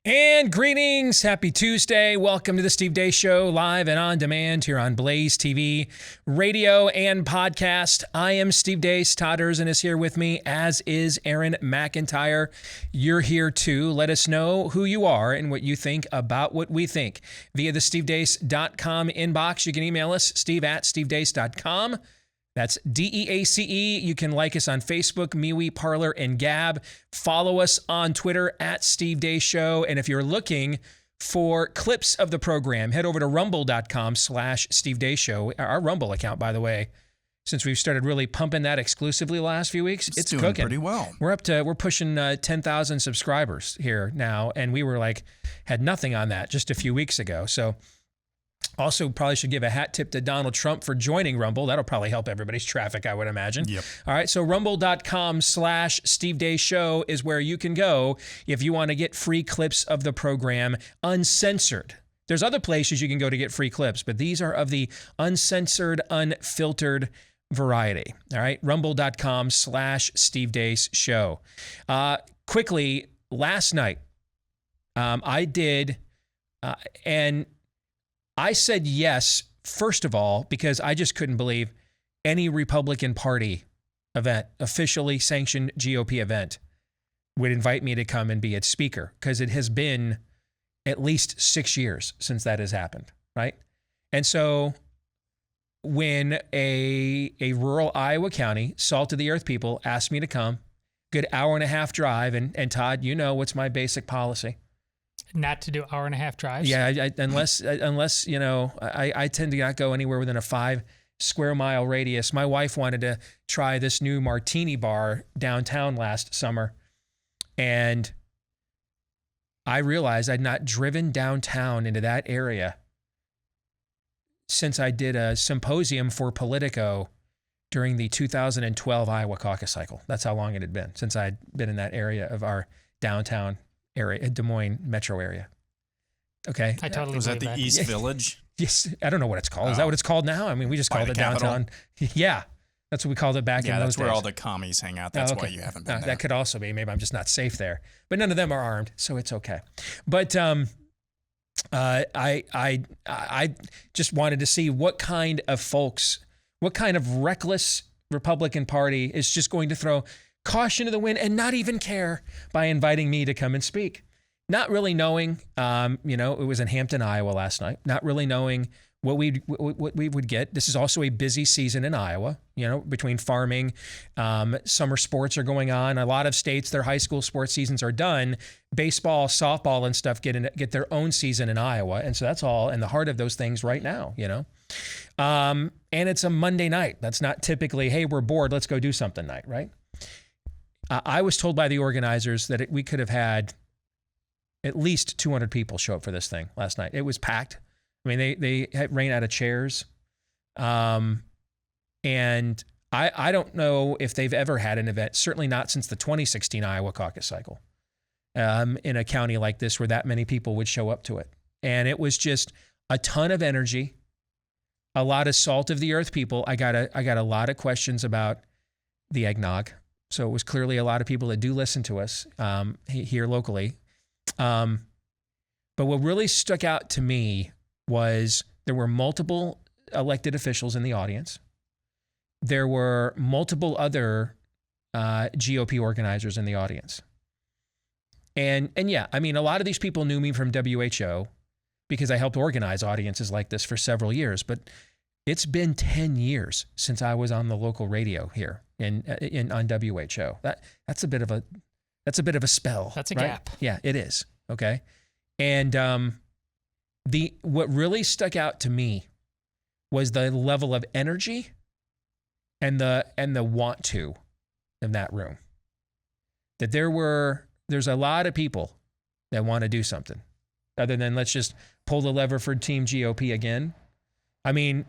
And greetings. Happy Tuesday. Welcome to the Steve Deace Show, live and on demand here on BlazeTV, radio and podcast. I am Steve Deace. Todd Erzin is here with me, as is Aaron McIntyre. You're here too. Let us know who you are and what you think about what we think via the stevedeace.com inbox. You can email us, steve@stevedeace.com. That's DEACE. You can like us on Facebook, MeWe, Parler, and Gab. Follow us on Twitter @Steve Deace Show. And if you're looking for clips of the program, head over to rumble.com/Steve Deace Show. Our Rumble account, by the way, since we've started really pumping that exclusively the last few weeks, it's doing cooking pretty well. We're pushing 10,000 subscribers here now, and we were had nothing on that just a few weeks ago. So also probably should give a hat tip to Donald Trump for joining Rumble. That'll probably help everybody's traffic, I would imagine. Yep. All right, so rumble.com/Steve Deace Show is where you can go if you want to get free clips of the program uncensored. There's other places you can go to get free clips, but these are of the uncensored, unfiltered variety. All right, rumble.com/Steve Deace Show. Quickly, last night, I did, and I said yes, first of all, because I just couldn't believe any Republican Party event, officially sanctioned GOP event, would invite me to come and be its speaker, because it has been at least 6 years since that has happened, right? And so when a rural Iowa county, salt of the earth people, asked me to come, good hour and a half drive, and Todd, you know what's my basic policy. Not to do hour and a half drives? Yeah, unless you know, I tend to not go anywhere within a 5 square mile radius. My wife wanted to try this new martini bar downtown last summer, and I realized I'd not driven downtown into that area since I did a symposium for Politico during the 2012 Iowa caucus cycle. That's how long it had been since I'd been in that area of our downtown area, Des Moines metro area. Okay. I totally Was that believe the East Village? Yes. I don't know what it's called. Is that what it's called now? I mean, we just By called the it Capitol? downtown. Yeah. That's what we called it back in those days. Yeah, that's where all the commies hang out. That's why you haven't been there. That could also be. Maybe I'm just not safe there. But none of them are armed, so it's okay. But I just wanted to see what kind of reckless Republican Party is just going to throw caution to the wind and not even care by inviting me to come and speak. Not really knowing, it was in Hampton, Iowa last night, not really knowing what we would get. This is also a busy season in Iowa, between farming, summer sports are going on. A lot of states, their high school sports seasons are done. Baseball, softball and stuff get their own season in Iowa. And so that's all in the heart of those things right now, And it's a Monday night. That's not typically, hey, we're bored, let's go do something night, right? I was told by the organizers that we could have had at least 200 people show up for this thing last night. It was packed. I mean, they ran out of chairs. And I don't know if they've ever had an event, certainly not since the 2016 Iowa caucus cycle, in a county like this where that many people would show up to it. And it was just a ton of energy, a lot of salt of the earth people. I got a lot of questions about the eggnog. So it was clearly a lot of people that do listen to us here locally. But what really stuck out to me was there were multiple elected officials in the audience. There were multiple other GOP organizers in the audience. And yeah, I mean, a lot of these people knew me from WHO because I helped organize audiences like this for several years. But it's been 10 years since I was on the local radio here on WHO. That's a bit of a spell. That's a right? gap. Yeah, it is. Okay. And what really stuck out to me was the level of energy and the want to in that room. That there's a lot of people that want to do something other than let's just pull the lever for Team GOP again. I mean,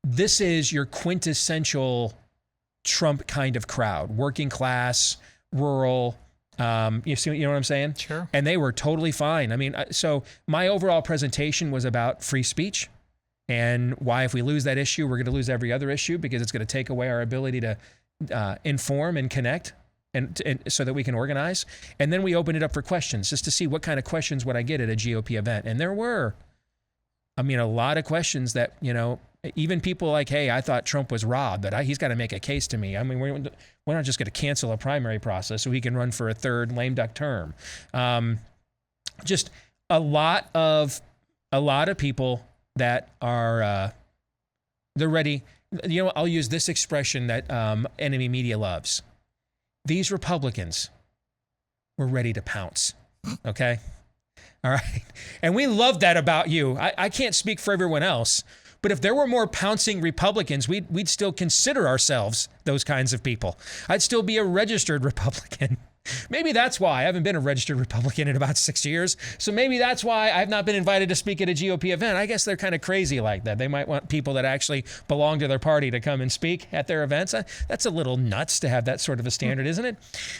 this is your quintessential Trump kind of crowd, working class, rural. You know what I'm saying? Sure. And they were totally fine. I mean, so my overall presentation was about free speech and why if we lose that issue, we're going to lose every other issue because it's going to take away our ability to inform and connect. and so that we can organize. And then we opened it up for questions just to see what kind of questions would I get at a GOP event. And there were, a lot of questions that, even people like, hey, I thought Trump was robbed, but he's got to make a case to me. We're not just going to cancel a primary process so he can run for a third lame duck term. Just a lot of people that are, they're ready. I'll use this expression that enemy media loves. These Republicans were ready to pounce, okay? All right. And we love that about you. I can't speak for everyone else, but if there were more pouncing Republicans, we'd still consider ourselves those kinds of people. I'd still be a registered Republican. Maybe that's why I haven't been a registered Republican in about 6 years. So maybe that's why I've not been invited to speak at a GOP event. I guess they're kind of crazy like that. They might want people that actually belong to their party to come and speak at their events. That's a little nuts to have that sort of a standard, isn't it?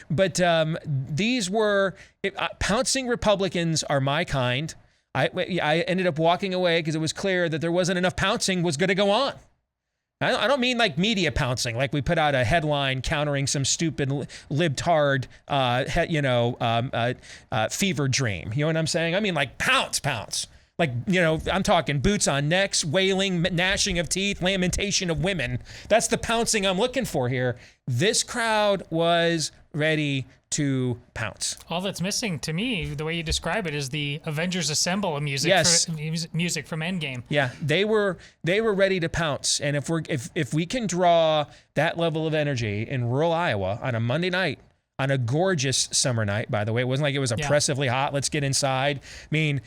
But these were pouncing Republicans are my kind. I ended up walking away because it was clear that there wasn't enough pouncing was going to go on. I don't mean like media pouncing, like we put out a headline countering some stupid libtard, fever dream. You know what I'm saying? I mean like pounce. Like, I'm talking boots on necks, wailing, gnashing of teeth, lamentation of women. That's the pouncing I'm looking for here. This crowd was ready to pounce. All that's missing to me, the way you describe it, is the Avengers Assemble music. Yes. Music from Endgame. Yeah, they were ready to pounce. And if we can draw that level of energy in rural Iowa on a Monday night, on a gorgeous summer night, by the way, it wasn't like it was oppressively hot. Let's get inside. I mean,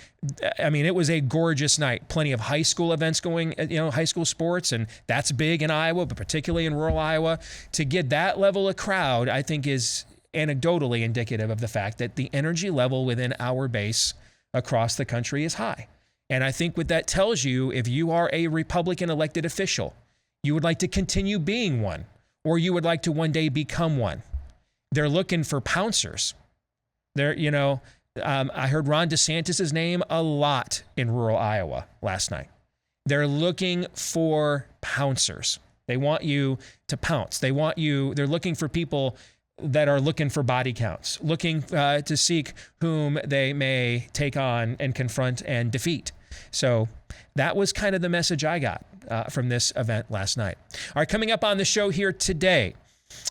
it was a gorgeous night. Plenty of high school events going, high school sports, and that's big in Iowa, but particularly in rural Iowa. To get that level of crowd, I think is anecdotally indicative of the fact that the energy level within our base across the country is high. And I think what that tells you, if you are a Republican elected official, you would like to continue being one, or you would like to one day become one. They're looking for pouncers. I heard Ron DeSantis' name a lot in rural Iowa last night. They're looking for pouncers. They want you to pounce. They're looking for people that are looking for body counts, looking to seek whom they may take on and confront and defeat. So that was kind of the message I got from this event last night. All right, coming up on the show here today,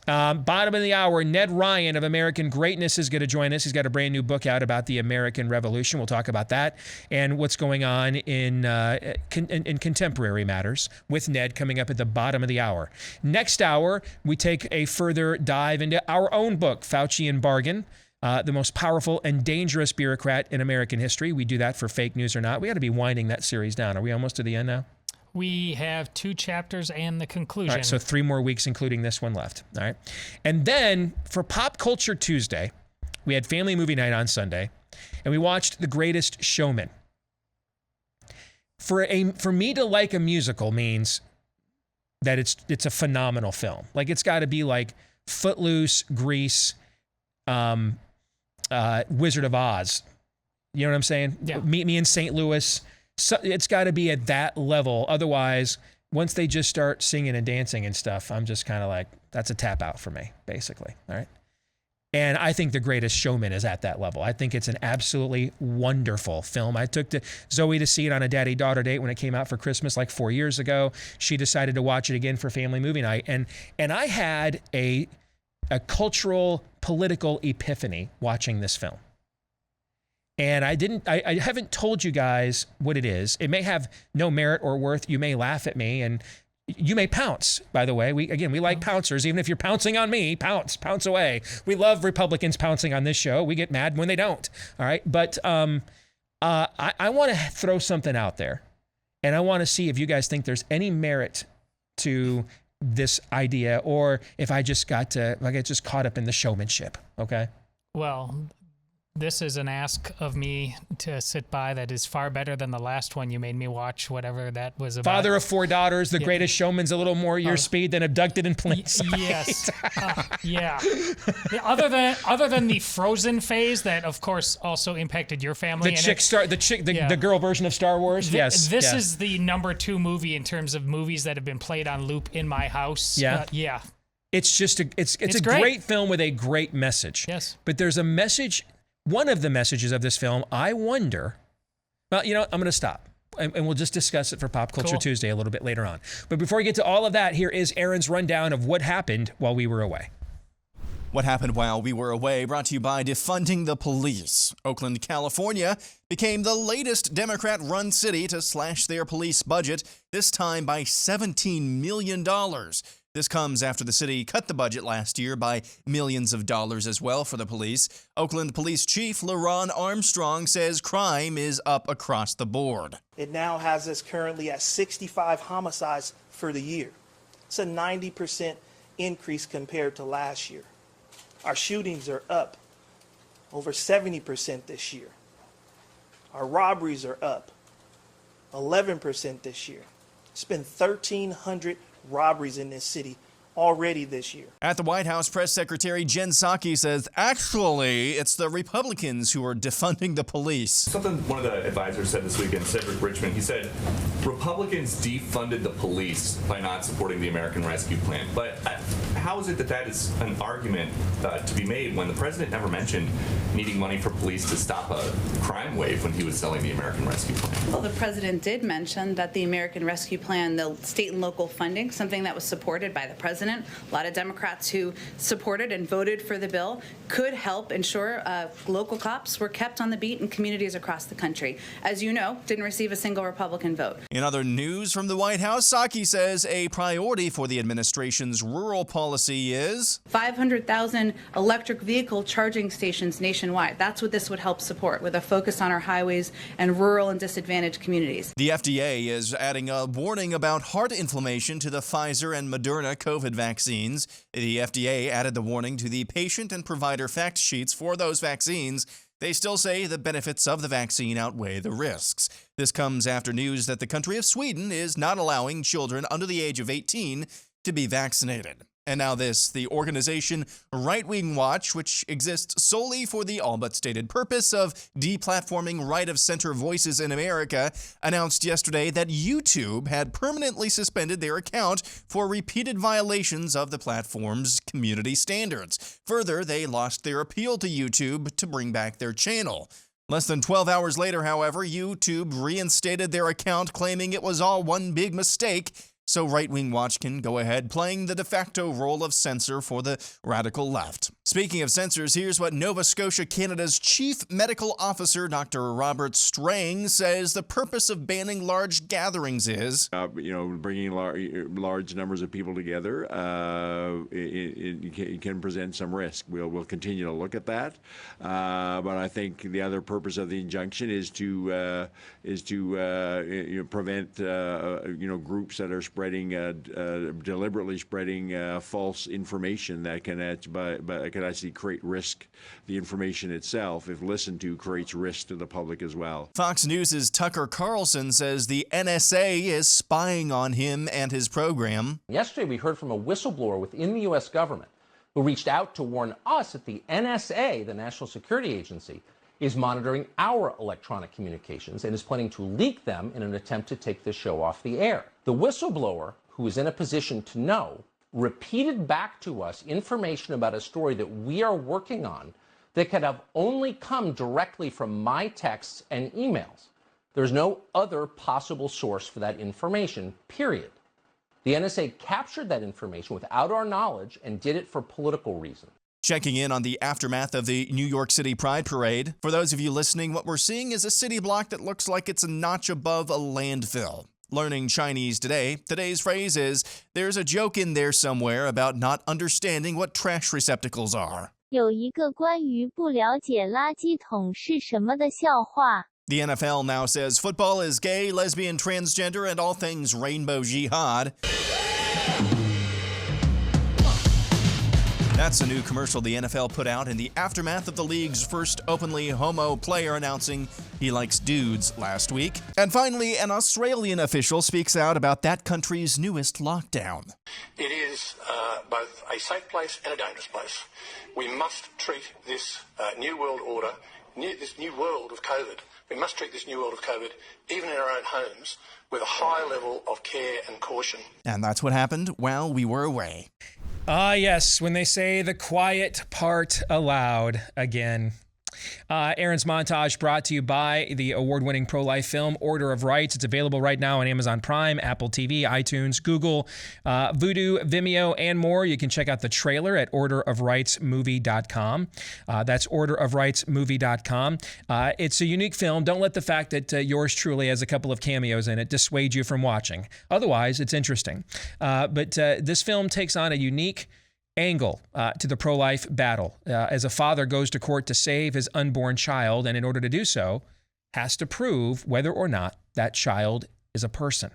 bottom of the hour, Ned Ryun of American Greatness is going to join us. He's got a brand new book out about the American Revolution. We'll talk about that and what's going on in contemporary matters with Ned coming up at the bottom of the hour. Next hour, we take a further dive into our own book, Faucian Bargain, the most powerful and dangerous bureaucrat in American history. We do that for Fake News or Not. We got to be winding that series down. Are we almost to the end now? We have 2 chapters and the conclusion. All right, so 3 more weeks, including this one left. All right. And then for Pop Culture Tuesday, we had family movie night on Sunday, and we watched The Greatest Showman. For me to like a musical means that it's a phenomenal film. Like, it's got to be like Footloose, Grease, Wizard of Oz. You know what I'm saying? Yeah. Meet Me in St. Louis. So it's got to be at that level. Otherwise, once they just start singing and dancing and stuff, I'm just kind of like, that's a tap out for me, basically. All right. And I think The Greatest Showman is at that level. I think it's an absolutely wonderful film. I took Zoe to see it on a daddy-daughter date when it came out for Christmas like 4 years ago. She decided to watch it again for family movie night. And I had a cultural, political epiphany watching this film. And I haven't told you guys what it is. It may have no merit or worth. You may laugh at me and you may pounce, by the way. We like pouncers. Even if you're pouncing on me, pounce away. We love Republicans pouncing on this show. We get mad when they don't. All right. But I want to throw something out there. And I want to see if you guys think there's any merit to this idea, or if I just got caught up in the showmanship. Okay. Well, this is an ask of me to sit by that is far better than the last one you made me watch, whatever that was about. Father of 4 daughters, The Greatest Showman's a little more your speed than Abducted in Plain Sight. Yes. Yeah. Other than the Frozen phase that, of course, also impacted your family. The girl version of Star Wars. This is the number 2 movie in terms of movies that have been played on loop in my house. Yeah. Yeah. It's just it's a great. great film with a great message. Yes. But there's a message, one of the messages of this film, I wonder, well, you know, I'm going to stop. And we'll just discuss it for Pop Culture Tuesday a little bit later on. But before we get to all of that, here is Aaron's rundown of what happened while we were away. What happened while we were away, brought to you by defunding the police. Oakland, California became the latest Democrat-run city to slash their police budget, this time by $17 million. This comes after the city cut the budget last year by millions of dollars as well for the police. Oakland Police Chief LaRon Armstrong says crime is up across the board. It now has us currently at 65 homicides for the year. It's a 90% increase compared to last year. Our shootings are up over 70% this year. Our robberies are up 11% this year. It's been 1,300 robberies in this city already this year. At the White House, Press Secretary Jen Psaki says, actually, it's the Republicans who are defunding the police. Something one of the advisors said this weekend, Cedric Richmond, he said, Republicans defunded the police by not supporting the American Rescue Plan. But how is it that that is an argument to be made when the president never mentioned needing money for police to stop a crime wave when he was selling the American Rescue Plan? Well, the president did mention that the American Rescue Plan, the state and local funding, something that was supported by the president, a lot of Democrats who supported and voted for the bill, could help ensure local cops were kept on the beat in communities across the country. As you know, didn't receive a single Republican vote. In other news from the White House, Psaki says a priority for the administration's rural policy is 500,000 electric vehicle charging stations nationwide. That's what this would help support, with a focus on our highways and rural and disadvantaged communities. The FDA is adding a warning about heart inflammation to the Pfizer and Moderna COVID vaccines. The FDA added the warning to the patient and provider fact sheets for those vaccines. They still say the benefits of the vaccine outweigh the risks. This comes after news that the country of Sweden is not allowing children under the age of 18 to be vaccinated. And now this, the organization Right Wing Watch, which exists solely for the all but stated purpose of deplatforming right-of-center voices in America, announced yesterday that YouTube had permanently suspended their account for repeated violations of the platform's community standards. Further, they lost their appeal to YouTube to bring back their channel. Less than 12 hours later, however, YouTube reinstated their account, claiming it was all one big mistake. So Right Wing Watch can go ahead playing the de facto role of censor for the radical left. Speaking of censors, here's what Nova Scotia, Canada's Chief Medical Officer, Dr. Robert Strang, says the purpose of banning large gatherings is, bringing large numbers of people together. It can present some risk. We'll continue to look at that. But I think the other purpose of the injunction is to prevent groups that are deliberately spreading false information that can actually create risk. The information itself, if listened to, creates risk to the public as well. Fox News' Tucker Carlson says the NSA is spying on him and his program. Yesterday, we heard from a whistleblower within the U.S. government who reached out to warn us that the NSA, the National Security Agency, is monitoring our electronic communications and is planning to leak them in an attempt to take the show off the air. The whistleblower, who is in a position to know, repeated back to us information about a story that we are working on that could have only come directly from my texts and emails. There's no other possible source for that information, period. The NSA captured that information without our knowledge and did it for political reasons. Checking in on the aftermath of the New York City Pride Parade. For those of you listening, what we're seeing is a city block that looks like it's a notch above a landfill. Learning Chinese today, today's phrase is, there's a joke in there somewhere about not understanding what trash receptacles are. 有一个关于不了解垃圾桶是什么的笑话. The NFL now says football is gay, lesbian, transgender, and all things rainbow jihad. That's a new commercial the NFL put out in the aftermath of the league's first openly homo player announcing he likes dudes last week. And finally, an Australian official speaks out about that country's newest lockdown. It is both a safe place and a dangerous place. We must treat this new world order, this new world of COVID, we must treat this new world of COVID, even in our own homes, with a high level of care and caution. And that's what happened while we were away. Ah, yes, when they say the quiet part aloud again. Aaron's montage brought to you by the award-winning pro-life film Order of Rights. It's available right now on Amazon Prime, Apple TV, iTunes, Google, Vudu, Vimeo, and more. You can check out the trailer at orderofrightsmovie.com. That's orderofrightsmovie.com. It's a unique film. Don't let the fact that yours truly has a couple of cameos in it dissuade you from watching. Otherwise, it's interesting. But this film takes on a unique angle to the pro-life battle as a father goes to court to save his unborn child, and in order to do so, has to prove whether or not that child is a person.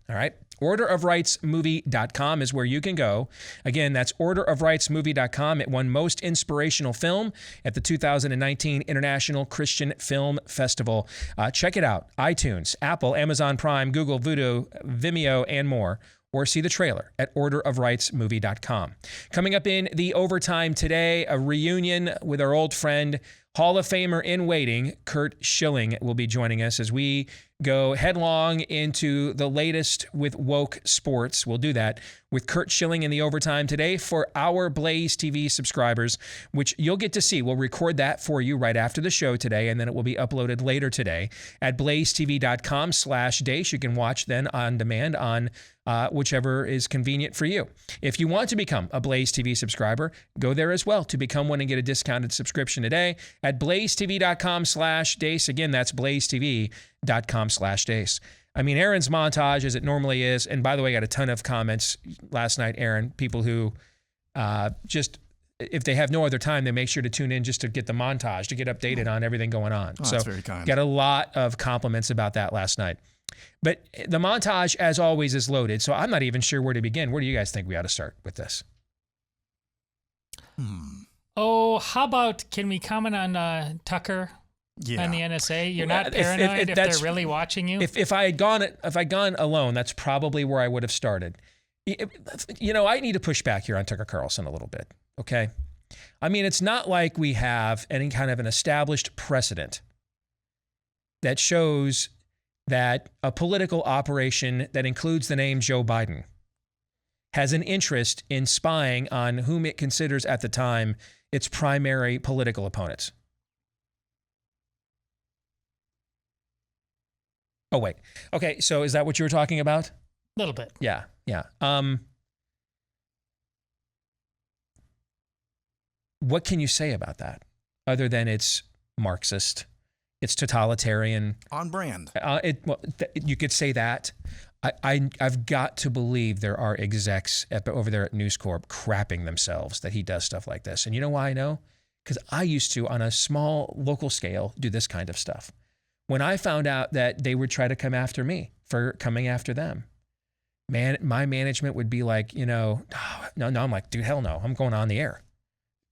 All right? Orderofrightsmovie.com is where you can go. Again, that's orderofrightsmovie.com. It won Most Inspirational Film at the 2019 International Christian Film Festival. Check it out. iTunes, Apple, Amazon Prime, Google, Vudu, Vimeo, and more. Or see the trailer at orderofrightsmovie.com. Coming up in the overtime today, a reunion with our old friend, Hall of Famer in waiting, Curt Schilling, will be joining us as we go headlong into the latest with woke sports. We'll do that with Curt Schilling in the overtime today for our Blaze TV subscribers, which you'll get to see. We'll record that for you right after the show today, and then it will be uploaded later today at blazetv.com/Deace. You can watch then on demand on whichever is convenient for you. If you want to become a Blaze TV subscriber, go there as well to become one and get a discounted subscription today at blazetv.com/Deace. Again, that's blazetv.com/Deace. I mean, Aaron's montage, as it normally is, and by the way, I got a ton of comments last night, Aaron, people who just, if they have no other time, they make sure to tune in just to get the montage, to get updated on everything going on. Oh, that's very kind. Got a lot of compliments about that last night. But the montage, as always, is loaded, so I'm not even sure where to begin. Where do you guys think we ought to start with this? Oh, how about, can we comment on Tucker and the NSA? You're not paranoid if they're really watching you? If I had gone alone, that's probably where I would have started. You know, I need to push back here on Tucker Carlson a little bit, okay? I mean, it's not like we have any kind of an established precedent that shows that a political operation that includes the name Joe Biden has an interest in spying on whom it considers at the time its primary political opponents. Oh, wait. Okay, so is that what you were talking about? A little bit. Yeah. What can you say about that other than it's Marxist? It's totalitarian. On brand. You could say that. I've got to believe there are execs over there at News Corp crapping themselves that he does stuff like this. And you know why I know? Because I used to, on a small local scale, do this kind of stuff. When I found out that they would try to come after me for coming after them, man, my management would be like, no. I'm like, dude, hell no. I'm going on the air.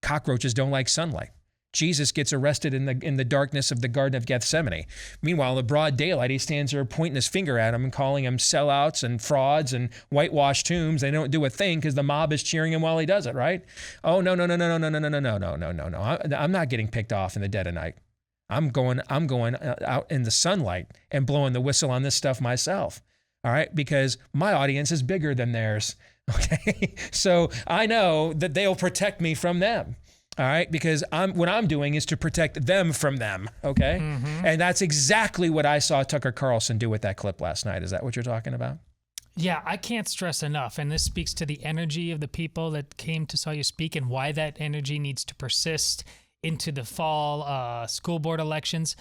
Cockroaches don't like sunlight. Jesus gets arrested in the darkness of the Garden of Gethsemane. Meanwhile, in the broad daylight, he stands there pointing his finger at them and calling them sellouts and frauds and whitewashed tombs. They don't do a thing because the mob is cheering him while he does it, right? Oh, no. I'm not getting picked off in the dead of night. I'm going out in the sunlight and blowing the whistle on this stuff myself, all right? Because my audience is bigger than theirs, okay? So I know that they'll protect me from them. All right, because what I'm doing is to protect them from them, okay? Mm-hmm. And that's exactly what I saw Tucker Carlson do with that clip last night. Is that what you're talking about? Yeah, I can't stress enough, and this speaks to the energy of the people that came to saw you speak and why that energy needs to persist into the fall school board elections.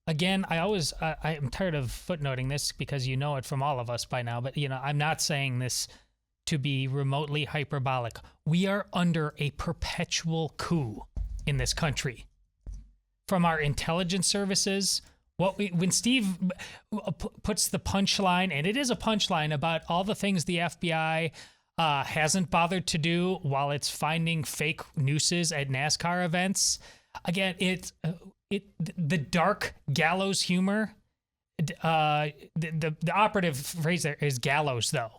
Again, I'm tired of footnoting this because you know it from all of us by now, but I'm not saying this to be remotely hyperbolic. We are under a perpetual coup in this country. From our intelligence services, when Steve puts the punchline, and it is a punchline about all the things the FBI hasn't bothered to do while it's finding fake nooses at NASCAR events. Again, the dark gallows humor. The operative phrase there is gallows, though.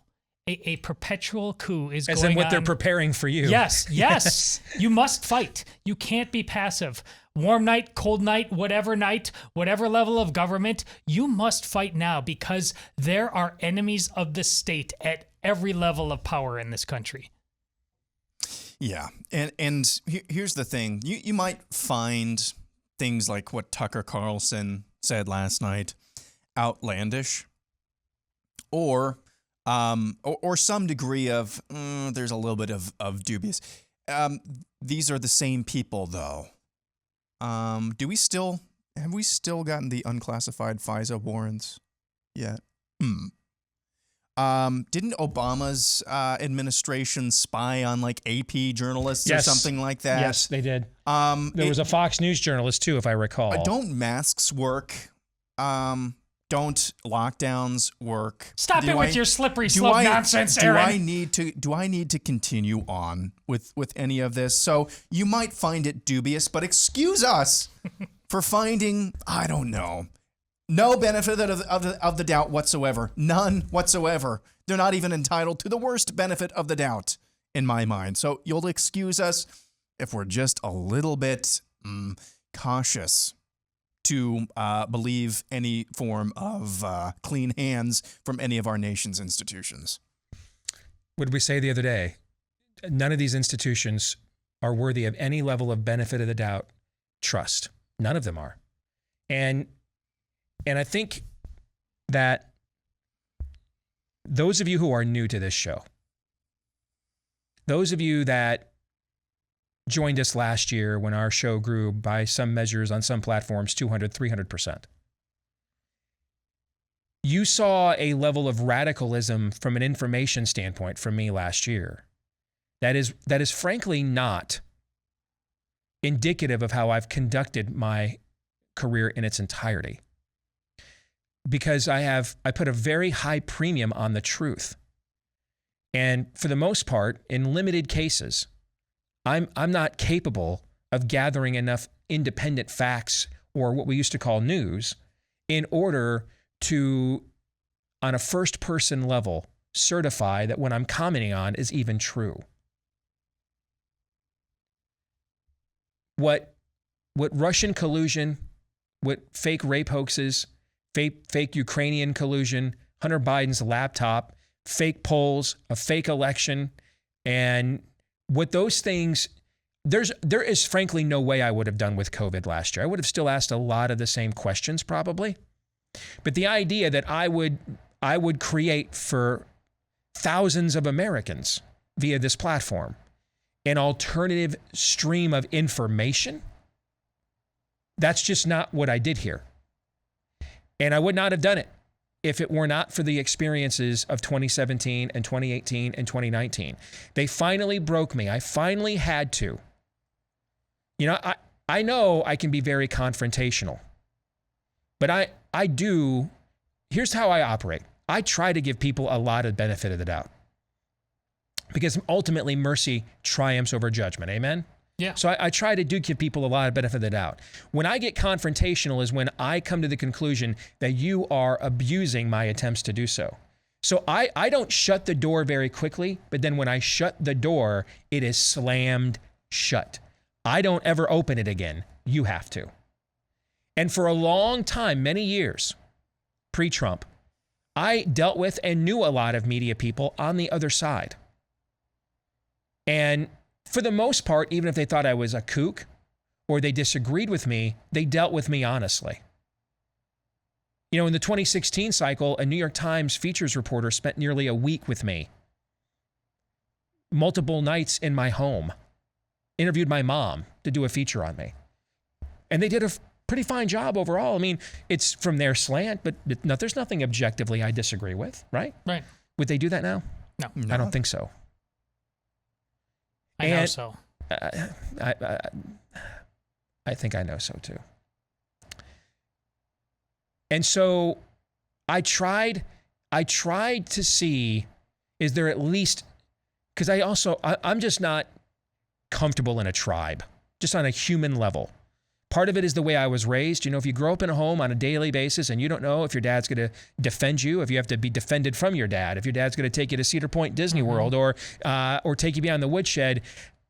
A perpetual coup is going on. As in what they're preparing for you. Yes. You must fight. You can't be passive. Warm night, cold night, whatever level of government, you must fight now because there are enemies of the state at every level of power in this country. Yeah. And here's the thing. You might find things like what Tucker Carlson said last night outlandish, or some degree of there's a little bit of dubious. These are the same people, though. Have we still gotten the unclassified FISA warrants yet? Didn't Obama's administration spy on like AP journalists or something like that? Yes, they did. There was a Fox News journalist too, if I recall. Don't masks work? Don't lockdowns work? Stop it with your slippery slope nonsense, Aaron. Do I need to continue on with any of this? So you might find it dubious, but excuse us for finding, I don't know, no benefit of the doubt whatsoever. None whatsoever. They're not even entitled to the worst benefit of the doubt in my mind. So you'll excuse us if we're just a little bit cautious to believe any form of clean hands from any of our nation's institutions. What did we say the other day? None of these institutions are worthy of any level of benefit of the doubt trust. None of them are. And I think that those of you who are new to this show, those of you that joined us last year when our show grew by some measures on some platforms 200, 300%. You saw a level of radicalism from an information standpoint from me last year that is frankly not indicative of how I've conducted my career in its entirety. Because I put a very high premium on the truth. And for the most part, in limited cases, I'm not capable of gathering enough independent facts or what we used to call news in order to, on a first-person level, certify that what I'm commenting on is even true. What Russian collusion, what fake rape hoaxes, fake Ukrainian collusion, Hunter Biden's laptop, fake polls, a fake election, and what those things, there is frankly no way I would have done with COVID last year. I would have still asked a lot of the same questions probably. But the idea that I would create for thousands of Americans via this platform an alternative stream of information, that's just not what I did here. And I would not have done it if it were not for the experiences of 2017 and 2018 and 2019. They finally broke me. I finally had to. You know, I know I can be very confrontational, but I do, here's how I operate. I try to give people a lot of benefit of the doubt because ultimately mercy triumphs over judgment. Amen? Yeah. So I try to give people a lot of benefit of the doubt. When I get confrontational is when I come to the conclusion that you are abusing my attempts to do so. So I don't shut the door very quickly, but then when I shut the door, it is slammed shut. I don't ever open it again. You have to. And for a long time, many years, pre-Trump, I dealt with and knew a lot of media people on the other side. And for the most part, even if they thought I was a kook or they disagreed with me, they dealt with me honestly. You know, in the 2016 cycle, a New York Times features reporter spent nearly a week with me. Multiple nights in my home. Interviewed my mom to do a feature on me. And they did a pretty fine job overall. I mean, it's from their slant, but there's nothing objectively I disagree with, right? Right. Would they do that now? No. I don't think so. I know so. I think I know so too. And so I tried to see, is there at least, because I'm just not comfortable in a tribe, just on a human level. Part of it is the way I was raised. You know, if you grow up in a home on a daily basis and you don't know if your dad's going to defend you, if you have to be defended from your dad, if your dad's going to take you to Cedar Point Disney World or take you beyond the woodshed,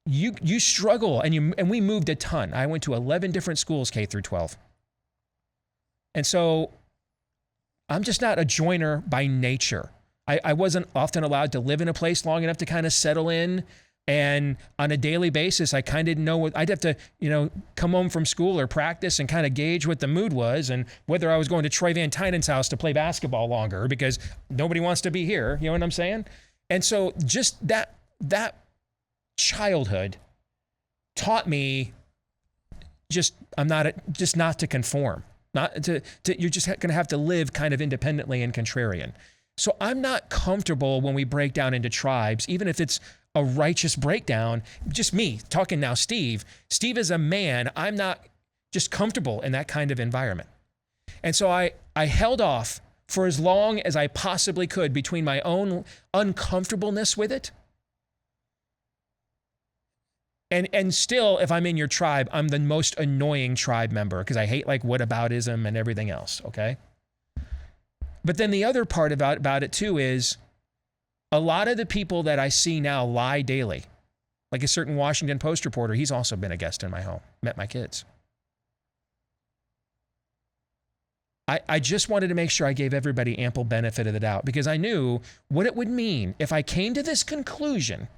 you struggle. And we moved a ton. I went to 11 different schools, K through 12. And so I'm just not a joiner by nature. I wasn't often allowed to live in a place long enough to kind of settle in. And on a daily basis, I kind of didn't know what I'd have to, come home from school or practice and kind of gauge what the mood was and whether I was going to Troy Van Tynen's house to play basketball longer because nobody wants to be here. You know what I'm saying? And so just that childhood taught me not to conform, you're just going to have to live kind of independently and contrarian. So I'm not comfortable when we break down into tribes, even if it's a righteous breakdown. Just me talking now, Steve is a man. I'm not just comfortable in that kind of environment. And so I held off for as long as I possibly could between my own uncomfortableness with it. And still, if I'm in your tribe, I'm the most annoying tribe member because I hate like whataboutism and everything else, okay? But then the other part about it too is a lot of the people that I see now lie daily. Like a certain Washington Post reporter, he's also been a guest in my home, met my kids. I just wanted to make sure I gave everybody ample benefit of the doubt because I knew what it would mean if I came to this conclusion.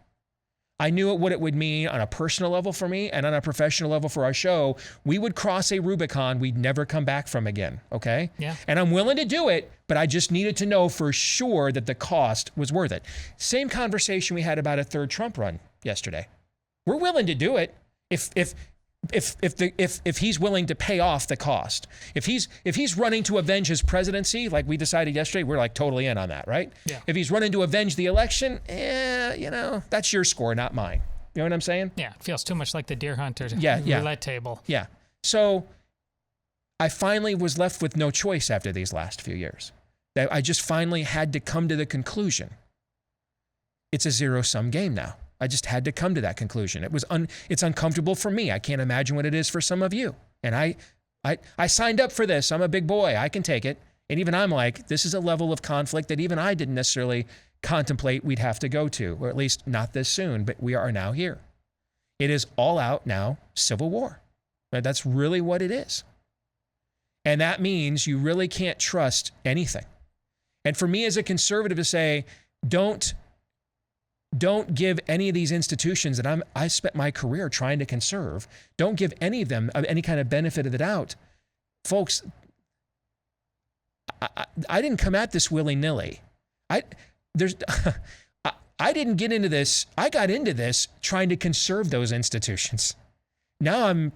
I knew what it would mean on a personal level for me and on a professional level for our show. We would cross a Rubicon we'd never come back from again, okay? Yeah. And I'm willing to do it, but I just needed to know for sure that the cost was worth it. Same conversation we had about a third Trump run yesterday. We're willing to do it if he's willing to pay off the cost. If he's running to avenge his presidency, like we decided yesterday, we're like totally in on that, right? Yeah. If he's running to avenge the election, that's your score, not mine. You know what I'm saying? Yeah, it feels too much like the deer hunter roulette table. Yeah. So I finally was left with no choice after these last few years. That I just finally had to come to the conclusion. It's a zero-sum game now. I just had to come to that conclusion. It's uncomfortable for me. I can't imagine what it is for some of you. And I signed up for this. I'm a big boy. I can take it. And even I'm like, this is a level of conflict that even I didn't necessarily contemplate we'd have to go to, or at least not this soon, but we are now here. It is all out now, civil war. That's really what it is. And that means you really can't trust anything. And for me as a conservative to say, don't give any of these institutions that I spent my career trying to conserve, don't give any of them any kind of benefit of the doubt. Folks, I didn't come at this willy-nilly. I didn't get into this. I got into this trying to conserve those institutions. Now I'm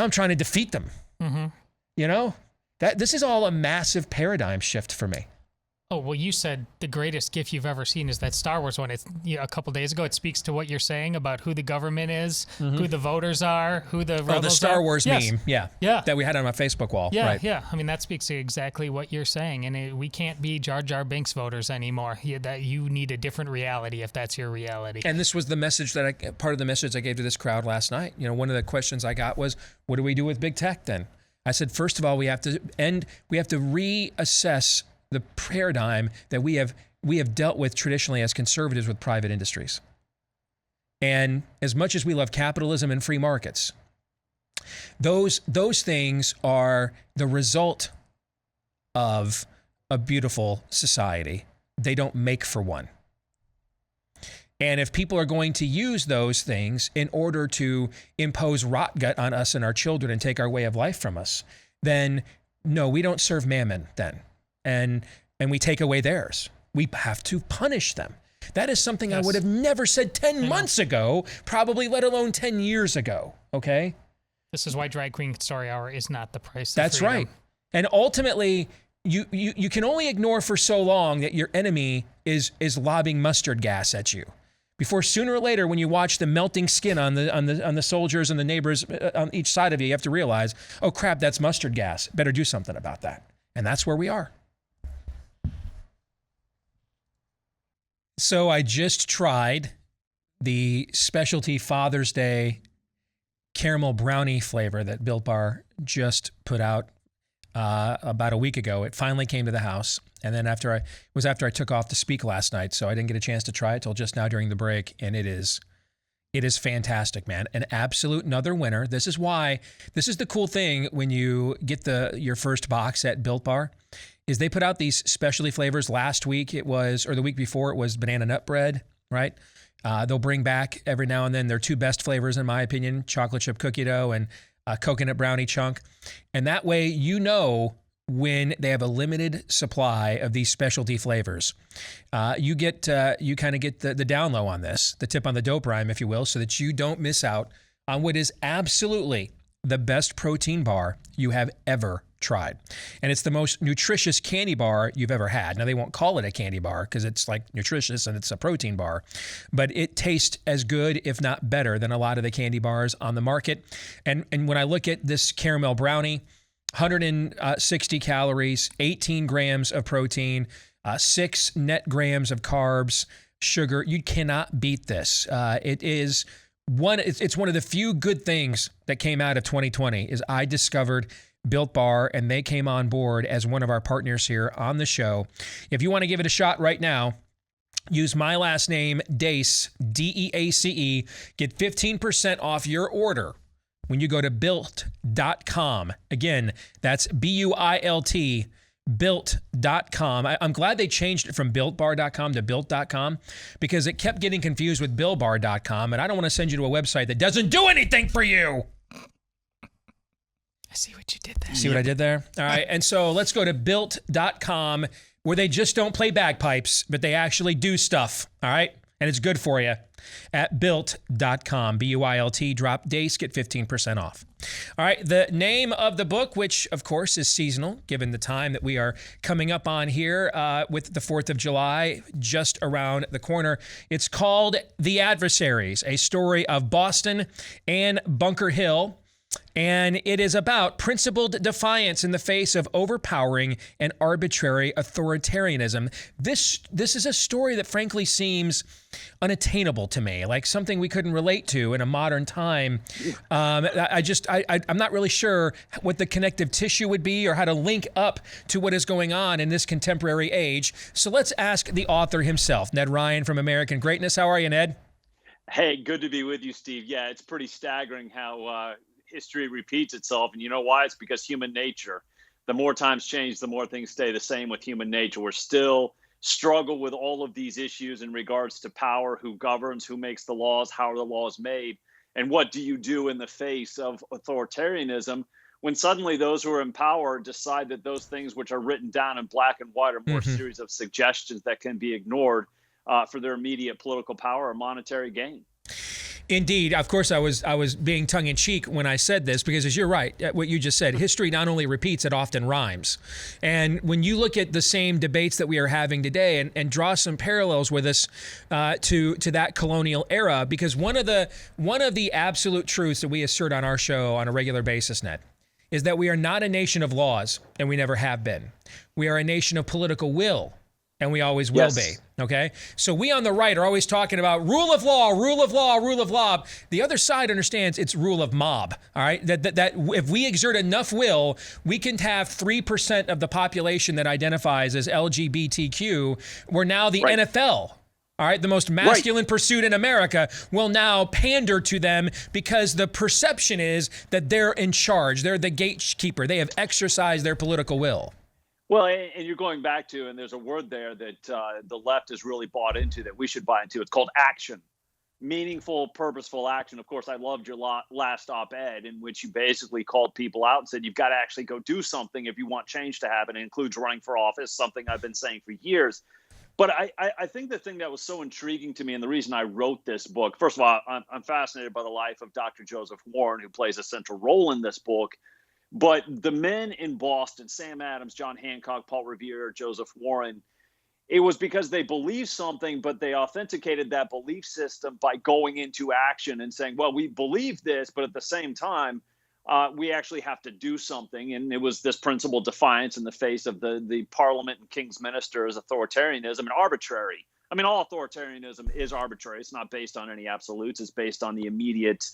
trying to defeat them. Mm-hmm. This is all a massive paradigm shift for me. Oh, well, you said the greatest GIF you've ever seen is that Star Wars one. It's a couple days ago. It speaks to what you're saying about who the government is, who the voters are, who the rebels are. Oh, the Star Wars meme. Yeah. That we had on my Facebook wall. Yeah, right. yeah. I mean, that speaks to exactly what you're saying. And we can't be Jar Jar Binks voters anymore. That you need a different reality if that's your reality. And this was the message part of the message I gave to this crowd last night. One of the questions I got was, what do we do with big tech then? I said, first of all, we have to reassess the paradigm that we have dealt with traditionally as conservatives with private industries. And as much as we love capitalism and free markets, those things are the result of a beautiful society. They don't make for one. And if people are going to use those things in order to impose rot gut on us and our children and take our way of life from us, then no, we don't serve mammon then. And we take away theirs. We have to punish them. That is something I would have never said 10 months ago, probably let alone 10 years ago, okay? This is why Drag Queen Story Hour is not the price of That's freedom. right. And ultimately, you can only ignore for so long that your enemy is lobbing mustard gas at you. Before sooner or later, when you watch the melting skin on the soldiers and the neighbors on each side of you, you have to realize, oh crap, that's mustard gas. Better do something about that. And that's where we are. So I just tried the specialty Father's Day caramel brownie flavor that Built Bar just put out about a week ago. It finally came to the house. And then after I took off to speak last night, so I didn't get a chance to try it till just now during the break. And it is fantastic, man. An absolute another winner. This is the cool thing when you get your first box at Built Bar is they put out these specialty flavors. Last week it was, or the week before it was banana nut bread, right? They'll bring back every now and then their two best flavors, in my opinion, chocolate chip cookie dough and coconut brownie chunk. And that way, you know, when they have a limited supply of these specialty flavors, you kind of get the down low on this, the tip on the dope rhyme, if you will, so that you don't miss out on what is absolutely the best protein bar you have ever tried. And it's the most nutritious candy bar you've ever had. Now, they won't call it a candy bar because it's like nutritious and it's a protein bar, but it tastes as good, if not better, than a lot of the candy bars on the market. And when I look at this caramel brownie, 160 calories, 18 grams of protein, 6 net grams of carbs, sugar. You cannot beat this. It's one of the few good things that came out of 2020 is I discovered Built Bar, and they came on board as one of our partners here on the show. If you want to give it a shot right now, use my last name, Deace, D-E-A-C-E. Get 15% off your order when you go to built.com. Again, that's B-U-I-L-T, built.com. I'm glad they changed it from builtbar.com to built.com because it kept getting confused with billbar.com, and I don't want to send you to a website that doesn't do anything for you. I see what you did there. See what I did there? All right. And so let's go to built.com, where they just don't play bagpipes, but they actually do stuff. All right. And it's good for you at built.com. B-U-I-L-T, drop Deace, get 15% off. All right. The name of the book, which of course is seasonal, given the time that we are coming up on here with the 4th of July just around the corner. It's called The Adversaries, a story of Boston and Bunker Hill. And it is about principled defiance in the face of overpowering and arbitrary authoritarianism. This is a story that frankly seems unattainable to me, like something we couldn't relate to in a modern time. I'm not really sure what the connective tissue would be or how to link up to what is going on in this contemporary age. So let's ask the author himself, Ned Ryun from American Greatness. How are you, Ned? Hey, good to be with you, Steve. Yeah, it's pretty staggering how history repeats itself. And you know why? It's because human nature. The more times change, the more things stay the same with human nature. We're still struggle with all of these issues in regards to power, who governs, who makes the laws, how are the laws made, and what do you do in the face of authoritarianism when suddenly those who are in power decide that those things which are written down in black and white are more a series of suggestions that can be ignored for their immediate political power or monetary gain. Indeed. Of course, I was being tongue-in-cheek when I said this, because as you're right, what you just said, history not only repeats, it often rhymes. And when you look at the same debates that we are having today and draw some parallels with us to that colonial era, because one of the absolute truths that we assert on our show on a regular basis, Ned, is that we are not a nation of laws, and we never have been. We are a nation of political will, and we always will be, okay? So we on the right are always talking about rule of law, rule of law, rule of law. The other side understands it's rule of mob, all right? That if we exert enough will, we can have 3% of the population that identifies as LGBTQ. We're now the NFL, all right? The most masculine pursuit in America will now pander to them because the perception is that they're in charge. They're the gatekeeper. They have exercised their political will. Well, and you're going back to, and there's a word there that the left has really bought into that we should buy into. It's called action, meaningful, purposeful action. Of course, I loved your last op-ed in which you basically called people out and said, you've got to actually go do something if you want change to happen. It includes running for office, something I've been saying for years. But I think the thing that was so intriguing to me, and the reason I wrote this book, first of all, I'm fascinated by the life of Dr. Joseph Warren, who plays a central role in this book. But the men in Boston, Sam Adams, John Hancock, Paul Revere, Joseph Warren, it was because they believed something, but they authenticated that belief system by going into action and saying, well, we believe this, but at the same time, we actually have to do something. And it was this principled defiance in the face of the parliament and king's ministers, authoritarianism, and arbitrary. I mean, all authoritarianism is arbitrary. It's not based on any absolutes. It's based on the immediate,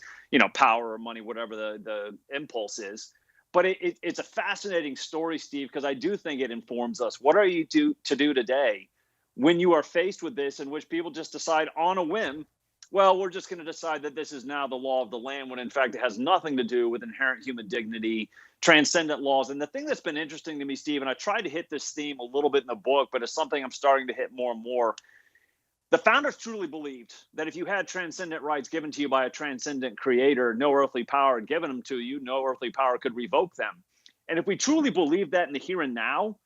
power or money, whatever the impulse is. But it's a fascinating story, Steve, because I do think it informs us. What are you to do today when you are faced with this, in which people just decide on a whim well, we're just going to decide that this is now the law of the land, when in fact it has nothing to do with inherent human dignity, transcendent laws. And the thing that's been interesting to me, Steve, and I tried to hit this theme a little bit in the book, but it's something I'm starting to hit more and more. The founders truly believed that if you had transcendent rights given to you by a transcendent creator, no earthly power had given them to you, no earthly power could revoke them. And if we truly believe that in the here and now,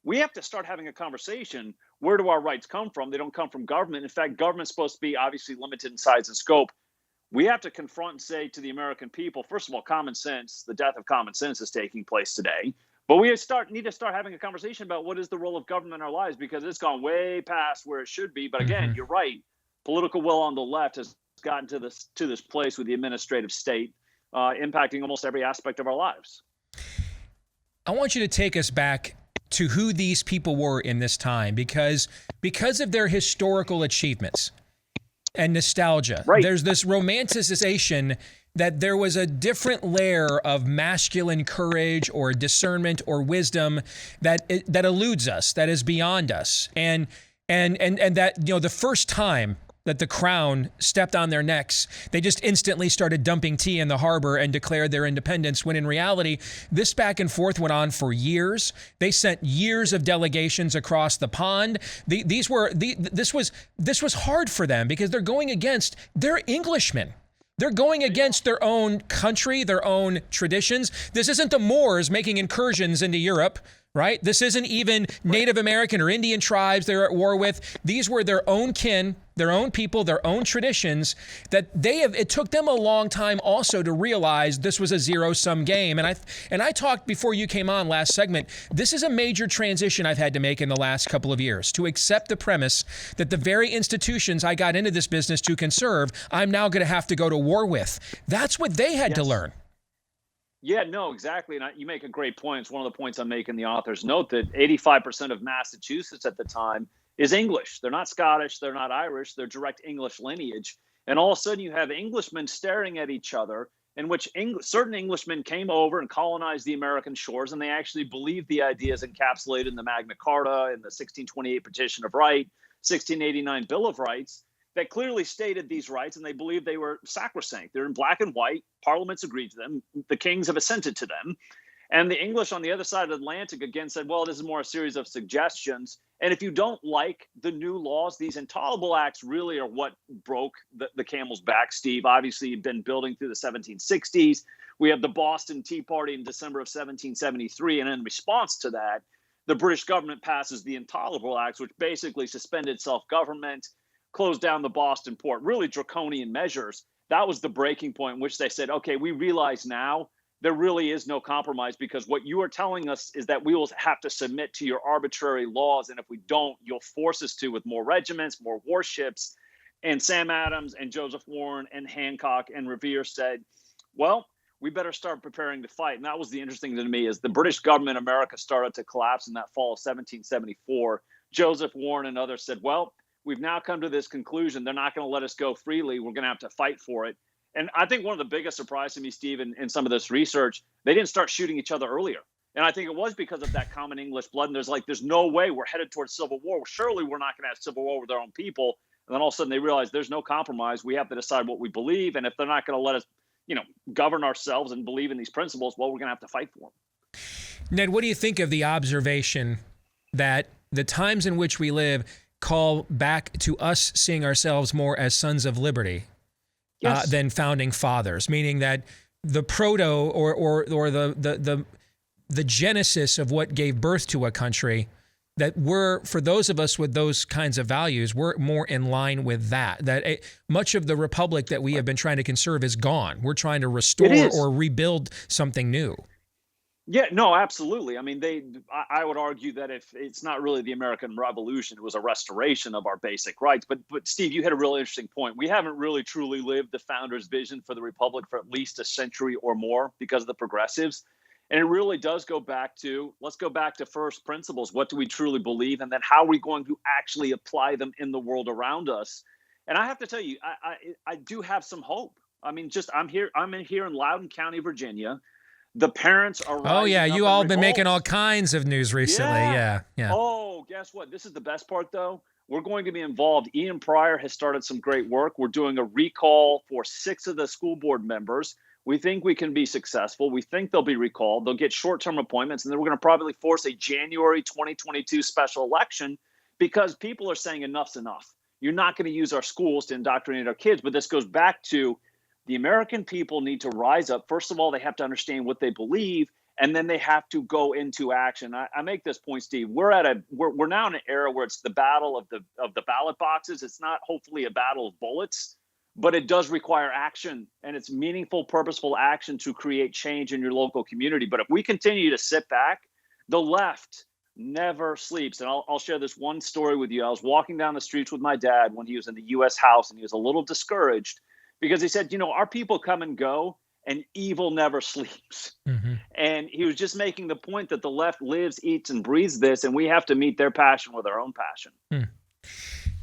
we have to start having a conversation. Where do our rights come from? They don't come from government. In fact, government's supposed to be obviously limited in size and scope. We have to confront and say to the American people, first of all, common sense, the death of common sense is taking place today. But we need to start having a conversation about what is the role of government in our lives, because it's gone way past where it should be. But again, you're right. Political will on the left has gotten to this place with the administrative state impacting almost every aspect of our lives. I want you to take us back to who these people were in this time, because of their historical achievements and nostalgia. Right. There's this romanticization that there was a different layer of masculine courage or discernment or wisdom that eludes us, that is beyond us. And that, the first time that the crown stepped on their necks, they just instantly started dumping tea in the harbor and declared their independence, when in reality, this back and forth went on for years. They sent years of delegations across the pond. This was hard for them, because they're going against their Englishmen. They're going against their own country, their own traditions. This isn't the Moors making incursions into Europe, right? This isn't even Native American or Indian tribes they're at war with. These were their own kin, their own people, their own traditions that it took them a long time also to realize this was a zero-sum game. And I talked before you came on last segment, this is a major transition I've had to make in the last couple of years, to accept the premise that the very institutions I got into this business to conserve, I'm now going to have to go to war with. That's what they had to learn. Yeah, no, exactly. And you make a great point. It's one of the points I make in the author's note, that 85% of Massachusetts at the time is English. They're not Scottish. They're not Irish. They're direct English lineage. And all of a sudden you have Englishmen staring at each other, in which certain Englishmen came over and colonized the American shores, and they actually believed the ideas encapsulated in the Magna Carta, in the 1628 Petition of Right, 1689 Bill of Rights, that clearly stated these rights, and they believed they were sacrosanct. They're in black and white. Parliaments agreed to them. The kings have assented to them. And the English on the other side of the Atlantic again said, well, this is more a series of suggestions. And if you don't like the new laws, these intolerable acts really are what broke the camel's back, Steve. Obviously, you've been building through the 1760s. We have the Boston Tea Party in December of 1773. And in response to that, the British government passes the Intolerable Acts, which basically suspended self-government, closed down the Boston port, really draconian measures. That was the breaking point in which they said, okay, we realize now there really is no compromise, because what you are telling us is that we will have to submit to your arbitrary laws. And if we don't, you'll force us to, with more regiments, more warships. And Sam Adams and Joseph Warren and Hancock and Revere said, well, we better start preparing to fight. And that was the interesting thing to me, is the British government in America started to collapse in that fall of 1774. Joseph Warren and others said, well, we've now come to this conclusion. They're not going to let us go freely. We're going to have to fight for it. And I think one of the biggest surprises to me, Steve, in some of this research, they didn't start shooting each other earlier. And I think it was because of that common English blood. And there's no way we're headed towards civil war. Surely we're not going to have civil war with our own people. And then all of a sudden they realize there's no compromise. We have to decide what we believe. And if they're not going to let us, govern ourselves and believe in these principles, well, we're going to have to fight for them. Ned, what do you think of the observation that the times in which we live call back to us seeing ourselves more as sons of liberty than founding fathers, meaning that the proto or the genesis of what gave birth to a country, that we're, for those of us with those kinds of values, we're more in line with that much of the republic that we have been trying to conserve is gone. We're trying to restore or rebuild something new. Yeah, no, absolutely. I mean, I would argue that if it's not really the American Revolution, it was a restoration of our basic rights. But Steve, you hit a really interesting point. We haven't really truly lived the founders' vision for the republic for at least a century or more because of the progressives. And it really does go back to, let's go back to first principles. What do we truly believe? And then how are we going to actually apply them in the world around us? And I have to tell you, I do have some hope. I mean, I'm here in Loudoun County, Virginia. The parents are rising. Oh, yeah. up You in all been revolt. making all kinds of news recently. Yeah. Oh, guess what? This is the best part, though. We're going to be involved. Ian Pryor has started some great work. We're doing a recall for 6 of the school board members. We think we can be successful. We think they'll be recalled. They'll get short-term appointments, and then we're going to probably force a January 2022 special election because people are saying enough's enough. You're not going to use our schools to indoctrinate our kids. But this goes back to the American people need to rise up. First of all, they have to understand what they believe, and then they have to go into action. I make this point, Steve. We're now in an era where it's the battle of the ballot boxes. It's not hopefully a battle of bullets, but it does require action, and it's meaningful, purposeful action to create change in your local community. But if we continue to sit back, the left never sleeps. And I'll share this one story with you. I was walking down the streets with my dad when he was in the U.S. House, and he was a little discouraged because he said, our people come and go, and evil never sleeps. Mm-hmm. And he was just making the point that the left lives, eats, and breathes this, and we have to meet their passion with our own passion.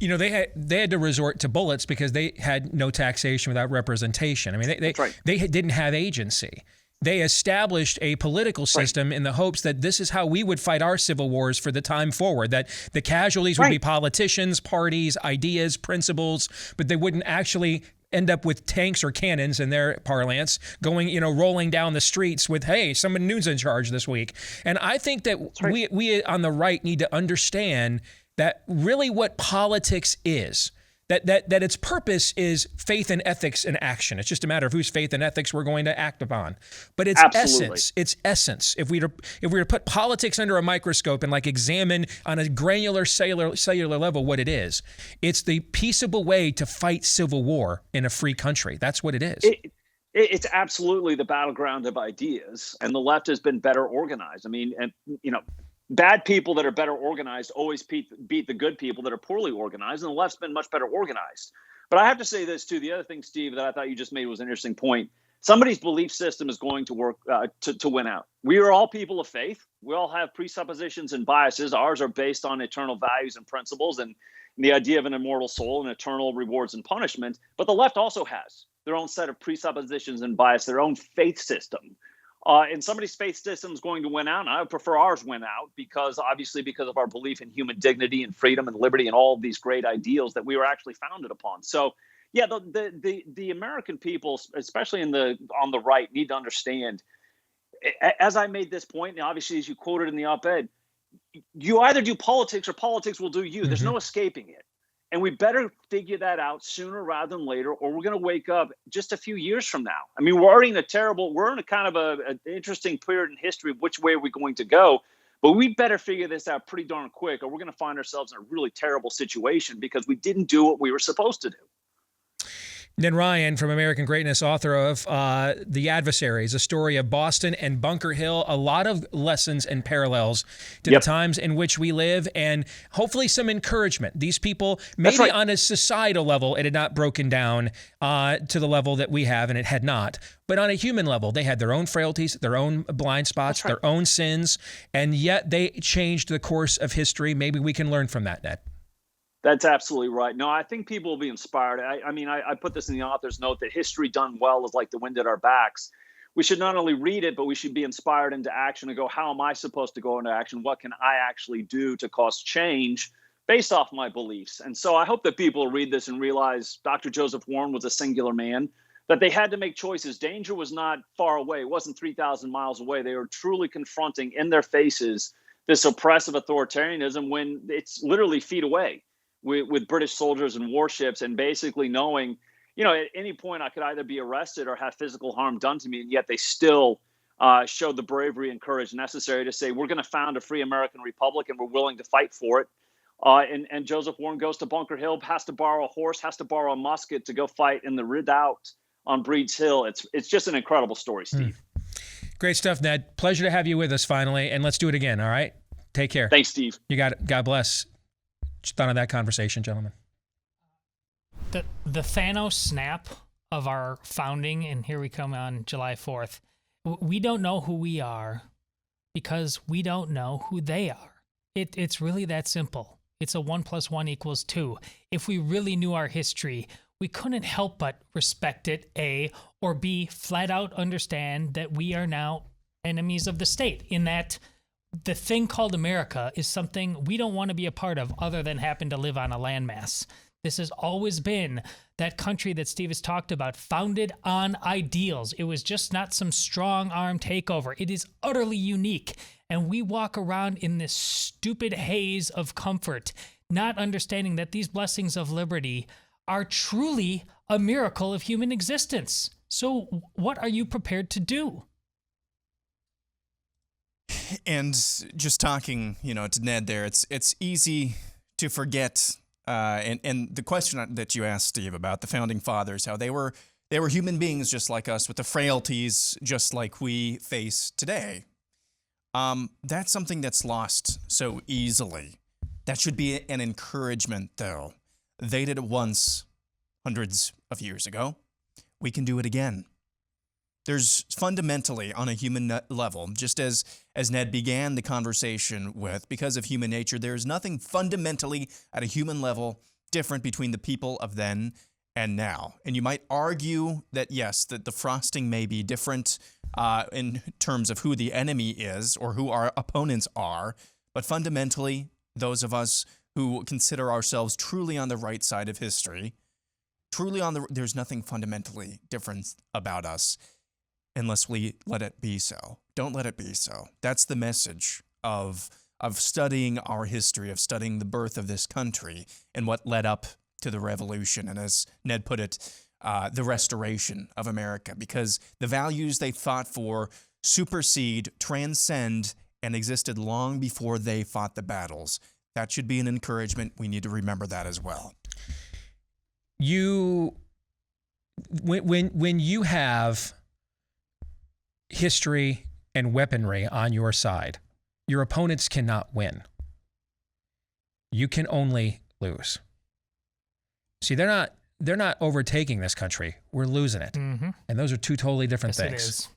They had to resort to bullets because they had no taxation without representation. I mean, they didn't have agency. They established a political system in the hopes that this is how we would fight our civil wars for the time forward, that the casualties would be politicians, parties, ideas, principles, but they wouldn't actually end up with tanks or cannons in their parlance going, rolling down the streets with, hey, someone new's in charge this week. And I think that we on the right need to understand that really what politics is, that its purpose is faith and ethics in action. It's just a matter of whose faith and ethics we're going to act upon. But its essence, if we were to put politics under a microscope and examine on a granular cellular level what it is, it's the peaceable way to fight civil war in a free country. That's what it is. It's absolutely the battleground of ideas, and the left has been better organized. I mean, bad people that are better organized always beat the good people that are poorly organized, and the left's been much better organized. But I have to say this too. The other thing, Steve, that I thought you just made was an interesting point. Somebody's belief system is going to work to win out. We are all people of faith. We all have presuppositions and biases. Ours are based on eternal values and principles and the idea of an immortal soul and eternal rewards and punishment. But the left also has their own set of presuppositions and bias, their own faith system. And somebody's faith system is going to win out. And I would prefer ours win out because of our belief in human dignity and freedom and liberty and all of these great ideals that we were actually founded upon. So, yeah, the American people, especially on the right, need to understand. As I made this point, and obviously as you quoted in the op-ed, you either do politics or politics will do you. Mm-hmm. There's no escaping it. And we better figure that out sooner rather than later, or we're going to wake up just a few years from now. I mean, we're in a kind of an interesting period in history of which way we're going to go. But we better figure this out pretty darn quick, or we're going to find ourselves in a really terrible situation because we didn't do what we were supposed to do. Ned Ryun from American Greatness, author of The Adversaries, a story of Boston and Bunker Hill, a lot of lessons and parallels to the times in which we live, and hopefully some encouragement. These people, maybe on a societal level, it had not broken down to the level that we have, and it had not. But on a human level, they had their own frailties, their own blind spots, their own sins, and yet they changed the course of history. Maybe we can learn from that, Ned. That's absolutely right. No, I think people will be inspired. I put this in the author's note that history done well is like the wind at our backs. We should not only read it, but we should be inspired into action and go, how am I supposed to go into action? What can I actually do to cause change based off my beliefs? And so I hope that people read this and realize Dr. Joseph Warren was a singular man, that they had to make choices. Danger was not far away. It wasn't 3,000 miles away. They were truly confronting in their faces this oppressive authoritarianism when it's literally feet away. With British soldiers and warships, and basically knowing, at any point I could either be arrested or have physical harm done to me, and yet they still showed the bravery and courage necessary to say, we're going to found a free American republic and we're willing to fight for it. And Joseph Warren goes to Bunker Hill, has to borrow a horse, has to borrow a musket to go fight in the redoubt on Breed's Hill. It's just an incredible story, Steve. Great stuff, Ned. Pleasure to have you with us finally, and let's do it again, all right? Take care. Thanks, Steve. You got it. God bless. Thought of that conversation, gentlemen. The Thanos snap of our founding, and here we come on July 4th. We don't know who we are because we don't know who they are. It's really that simple. It's a 1 + 1 = 2. If we really knew our history, we couldn't help but respect it, A, or B, flat out understand that we are now enemies of the state, in that the thing called America is something we don't want to be a part of other than happen to live on a landmass. This has always been that country that Steve has talked about, founded on ideals. It was just not some strong arm takeover. It is utterly unique. And we walk around in this stupid haze of comfort, not understanding that these blessings of liberty are truly a miracle of human existence. So what are you prepared to do? And just talking, to Ned there, it's easy to forget. And the question that you asked, Steve, about the founding fathers, how they were human beings just like us with the frailties just like we face today. That's something that's lost so easily. That should be an encouragement, though. They did it once, hundreds of years ago. We can do it again. There's fundamentally, on a human level, just as Ned began the conversation with, because of human nature, there's nothing fundamentally at a human level different between the people of then and now. And you might argue that, yes, that the frosting may be different in terms of who the enemy is or who our opponents are, but fundamentally, those of us who consider ourselves truly on the right side of history, there's nothing fundamentally different about us. Unless we let it be so. Don't let it be so. That's the message of studying our history, of studying the birth of this country and what led up to the revolution. And as Ned put it, the restoration of America, because the values they fought for supersede, transcend, and existed long before they fought the battles. That should be an encouragement. We need to remember that as well. When you have history and weaponry on your side, your opponents cannot win. You can only lose. See, they're not overtaking this country. We're losing it. Mm-hmm. And those are two totally different things. It is.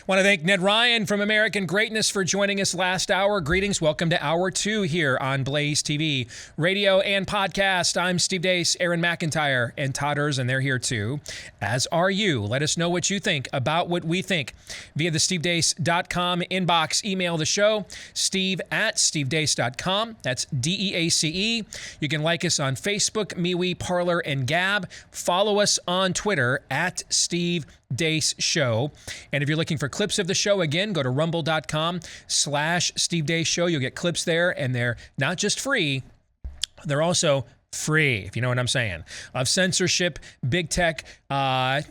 Want to thank Ned Ryun from American Greatness for joining us last hour. Greetings. Welcome to Hour 2 here on Blaze TV, radio and podcast. I'm Steve Deace, Aaron McIntyre, and Todd and they're here too, as are you. Let us know what you think about what we think via the stevedeace.com inbox. Email the show, steve@stevedeace.com. That's DEACE. You can like us on Facebook, MeWe, Parler, and Gab. Follow us on Twitter @Steve Deace Show. And if you're looking for clips of the show, again, go to rumble.com/Steve Deace Show. You'll get clips there, and they're not just free, they're also free, if you know what I'm saying, of censorship, big tech, hot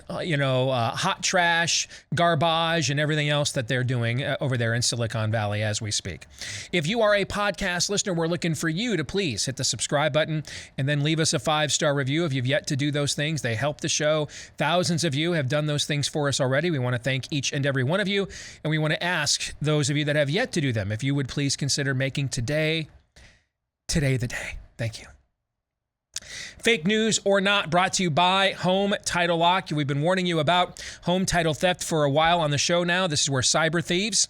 trash, garbage, and everything else that they're doing over there in Silicon Valley as we speak. If you are a podcast listener, we're looking for you to please hit the subscribe button and then leave us a 5-star review. If you've yet to do those things, they help the show. Thousands of you have done those things for us already. We want to thank each and every one of you, and we want to ask those of you that have yet to do them, if you would please consider making today the day. Thank you. Fake news or not, brought to you by Home Title Lock. We've been warning you about home title theft for a while on the show now. This is where cyber thieves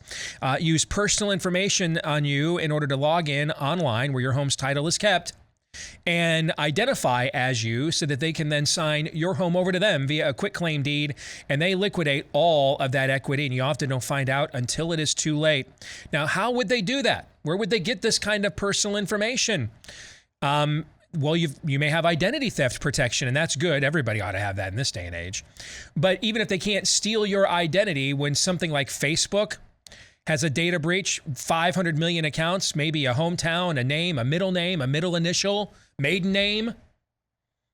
use personal information on you in order to log in online where your home's title is kept and identify as you so that they can then sign your home over to them via a quitclaim deed, and they liquidate all of that equity, and you often don't find out until it is too late. Now, how would they do that? Where would they get this kind of personal information? Well, you may have identity theft protection, and that's good. Everybody ought to have that in this day and age. But even if they can't steal your identity, when something like Facebook has a data breach, 500 million accounts, maybe a hometown, a name, a middle initial, maiden name,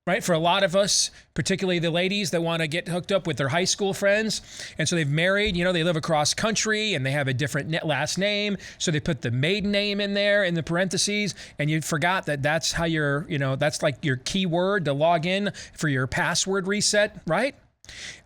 right? For a lot of us, particularly the ladies that want to get hooked up with their high school friends, and so they've married, they live across country and they have a different last name, so they put the maiden name in there in the parentheses, and you forgot that that's how that's like your keyword to log in for your password reset, right?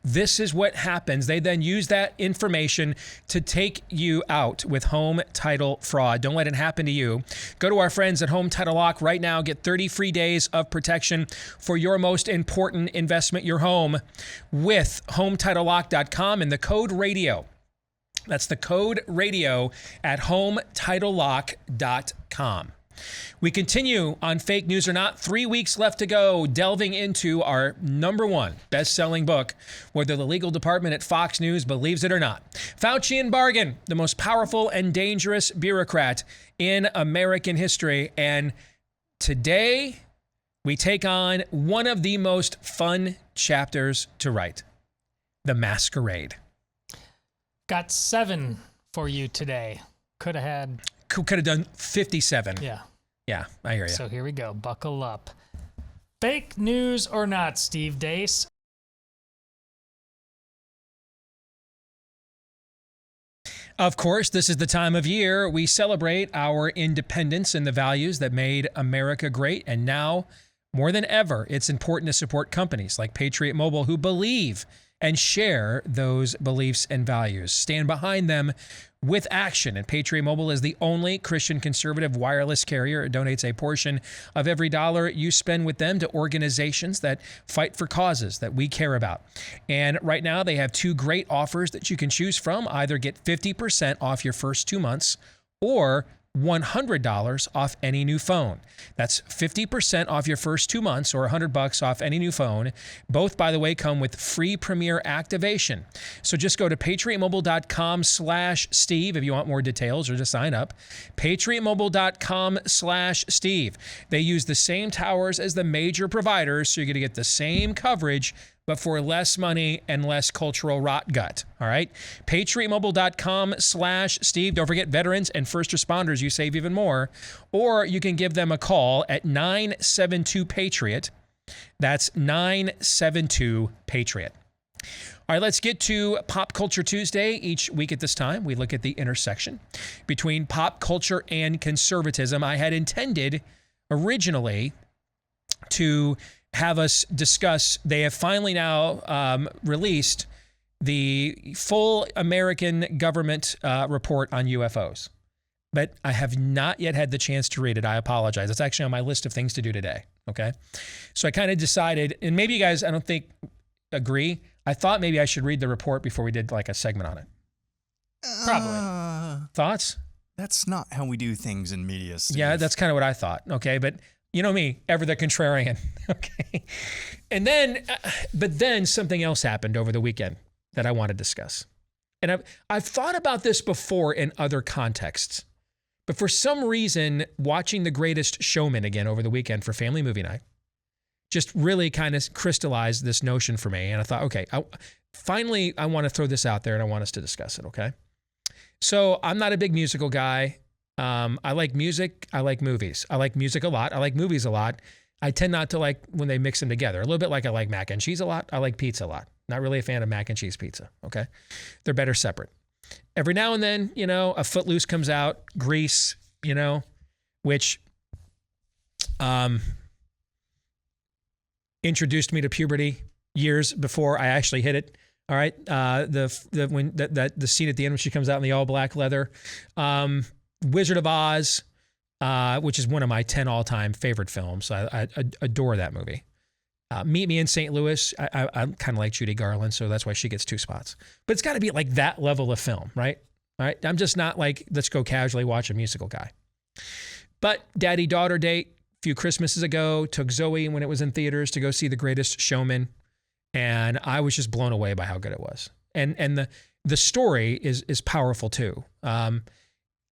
This is what happens. They then use that information to take you out with home title fraud. Don't let it happen to you. Go to our friends at Home Title Lock right now. Get 30 free days of protection for your most important investment, your home, with HomeTitleLock.com and the code RADIO. That's the code RADIO at HomeTitleLock.com. We continue on Fake News or Not. 3 weeks left to go, delving into our #1 best-selling book, whether the legal department at Fox News believes it or not. Faucian Bargain, the most powerful and dangerous bureaucrat in American history. And today, we take on one of the most fun chapters to write, the maskerade. Got 7 for you today. Could have done 57. Yeah, I hear you. So here we go. Buckle up. Fake news or not, Steve Deace? Of course, this is the time of year we celebrate our independence and the values that made America great. And now, more than ever, it's important to support companies like Patriot Mobile who believe and share those beliefs and values. Stand behind them with action. And Patriot Mobile is the only Christian conservative wireless carrier. It donates a portion of every dollar you spend with them to organizations that fight for causes that we care about. And right now they have 2 great offers that you can choose from. Either get 50% off your first 2 months or $100 off any new phone. That's 50% off your first 2 months or $100 off any new phone. Both, by the way, come with free Premier activation. So just go to patriotmobile.com/Steve if you want more details or to sign up. patriotmobile.com/Steve. They use the same towers as the major providers, so you're going to get the same coverage, but for less money and less cultural rot gut. All right? patriotmobile.com/Steve. Don't forget veterans and first responders. You save even more. Or you can give them a call at 972-PATRIOT. That's 972-PATRIOT. All right, let's get to Pop Culture Tuesday. Each week at this time, we look at the intersection between pop culture and conservatism. I had intended originally to have us discuss, they have finally now released the full American government report on UFOs. But I have not yet had the chance to read it. I apologize. It's actually on my list of things to do today, okay? So I kind of decided, and maybe you guys, I don't think, agree. I thought maybe I should read the report before we did like a segment on it. Probably. Thoughts? That's not how we do things in media, Steve. Yeah, that's kind of what I thought, okay? But you know me, ever the contrarian, okay? And then, but then something else happened over the weekend that I want to discuss. And I've thought about this before in other contexts, but for some reason, watching The Greatest Showman again over the weekend for family movie night just really kind of crystallized this notion for me. And I thought, okay, finally, I want to throw this out there and I want us to discuss it, okay? So I'm not a big musical guy. I like music. I like movies. I like music a lot. I like movies a lot. I tend not to like when they mix them together. A little bit like I like mac and cheese a lot. I like pizza a lot. Not really a fan of mac and cheese pizza, okay? They're better separate. Every now and then, you know, a Footloose comes out, Grease, you know, which introduced me to puberty years before I actually hit it. All right, the scene at the end when she comes out in the all black leather, Wizard of Oz, which is one of my 10 all-time favorite films. I adore that movie. Meet Me in St. Louis. I kind of like Judy Garland, so that's why she gets 2 spots. But it's got to be like that level of film, right? All right. I'm just not like, let's go casually watch a musical guy. But daddy-daughter date a few Christmases ago, took Zoe when it was in theaters to go see The Greatest Showman. And I was just blown away by how good it was. And the story is powerful too.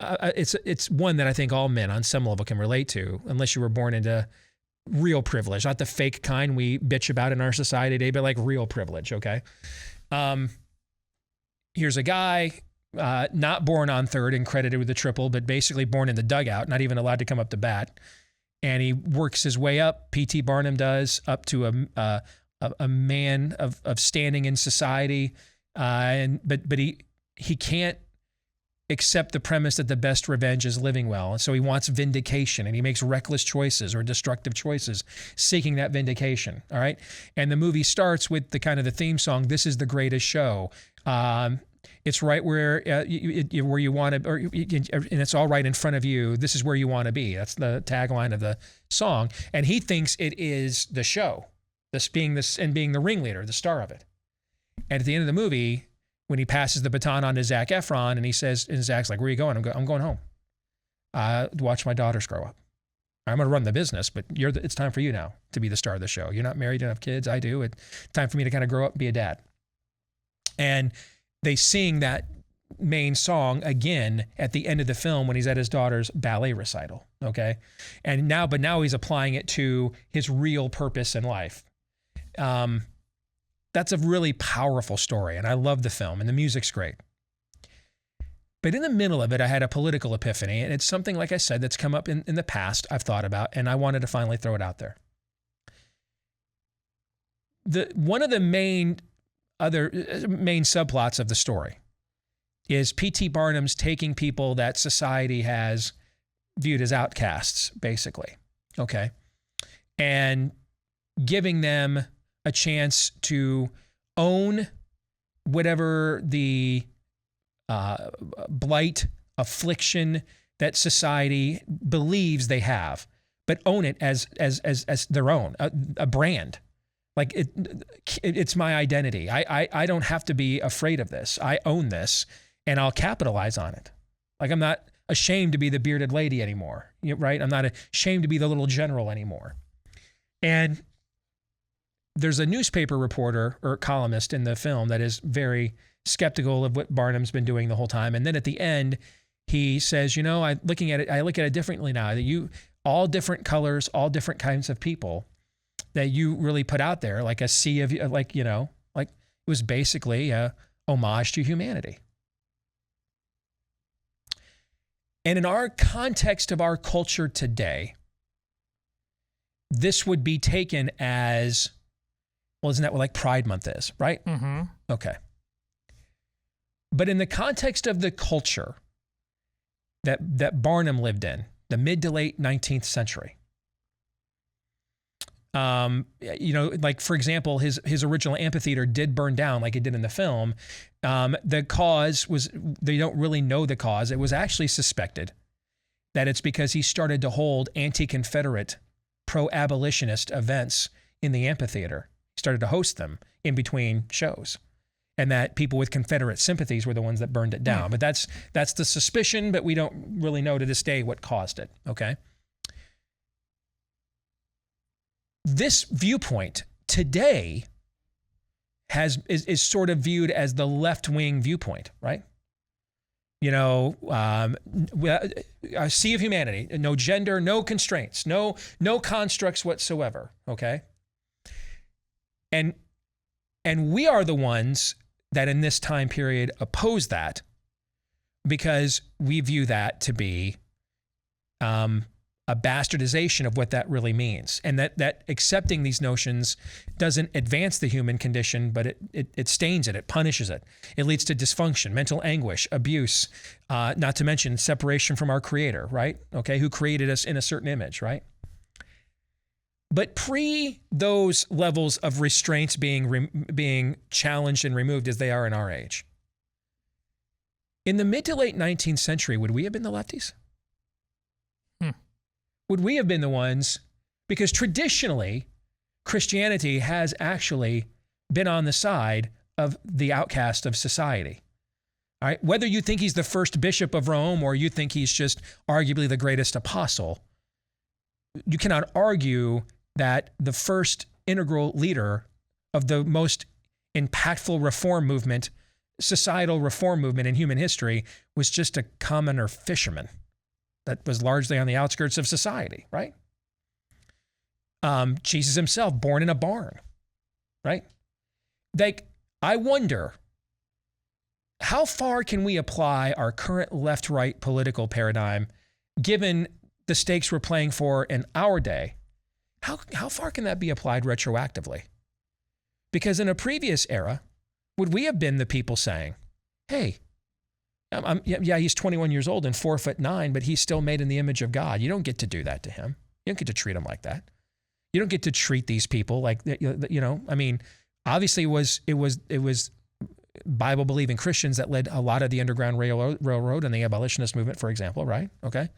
It's one that I think all men on some level can relate to, unless you were born into real privilege, not the fake kind we bitch about in our society today, but like real privilege, okay? Here's a guy, not born on third and credited with the triple, but basically born in the dugout, not even allowed to come up to bat. And he works his way up, P.T. Barnum does, up to a man of standing in society. But he can't accept the premise that the best revenge is living well. And so he wants vindication, and he makes reckless choices or destructive choices, seeking that vindication. All right. And the movie starts with the kind of the theme song, "This is the greatest show." It's right where you want to, and it's all right in front of you. This is where you want to be. That's the tagline of the song. And he thinks it is the show, being the ringleader, the star of it. And at the end of the movie, when he passes the baton on to Zac Efron, and he says, and Zac's like, "Where are you going?" I'm going home. To watch my daughters grow up. I'm going to run the business, but it's time for you now to be the star of the show. You're not married, you don't have kids. I do. It's time for me to kind of grow up and be a dad. And they sing that main song again at the end of the film when he's at his daughter's ballet recital. Okay. And now he's applying it to his real purpose in life. That's a really powerful story. And I love the film and the music's great. But in the middle of it, I had a political epiphany, and it's something, like I said, that's come up in the past I've thought about, and I wanted to finally throw it out there. One of the main subplots of the story is P.T. Barnum's taking people that society has viewed as outcasts, basically, okay, and giving them a chance to own whatever the blight, affliction that society believes they have, but own it as their own, a brand. Like it's my identity. I don't have to be afraid of this. I own this, and I'll capitalize on it. Like I'm not ashamed to be the bearded lady anymore, right? I'm not ashamed to be the little general anymore. And there's a newspaper reporter or columnist in the film that is very skeptical of what Barnum's been doing the whole time. And then at the end, he says, I look at it differently now, that all different colors, all different kinds of people that you really put out there, like a sea of, like it was basically a homage to humanity. And in our context of our culture today, this would be taken as, well, isn't that what like Pride Month is, right? Mm-hmm. Okay. But in the context of the culture that Barnum lived in, the mid to late 19th century, like for example, his original amphitheater did burn down like it did in the film. The cause was, they don't really know the cause. It was actually suspected that it's because he started to hold anti-Confederate, pro-abolitionist events in the amphitheater. He started to host them in between shows. And that people with Confederate sympathies were the ones that burned it down. But that's the suspicion, but we don't really know to this day what caused it, okay? This viewpoint today is sort of viewed as the left-wing viewpoint, right? A sea of humanity, no gender, no constraints, no constructs whatsoever, okay? And we are the ones that in this time period oppose that because we view that to be a bastardization of what that really means. And that accepting these notions doesn't advance the human condition, but it stains it, it punishes it. It leads to dysfunction, mental anguish, abuse, not to mention separation from our Creator, right? Okay, who created us in a certain image, right? But pre those levels of restraints being challenged and removed as they are in our age, in the mid to late 19th century, would we have been the lefties? Would we have been the ones? Because traditionally, Christianity has actually been on the side of the outcast of society. All right, whether you think he's the first bishop of Rome or you think he's just arguably the greatest apostle, you cannot argue that the first integral leader of the most impactful reform movement, societal reform movement in human history was just a commoner fisherman that was largely on the outskirts of society, right? Jesus himself, born in a barn, right? Like, I wonder, how far can we apply our current left-right political paradigm, given the stakes we're playing for in our day? How far can that be applied retroactively? Because in a previous era, would we have been the people saying, hey, he's 21 years old and 4'9", but he's still made in the image of God. You don't get to do that to him. You don't get to treat him like that. You don't get to treat these people like, I mean, obviously it was Bible-believing Christians that led a lot of the Underground Railroad and the abolitionist movement, for example, right? Okay.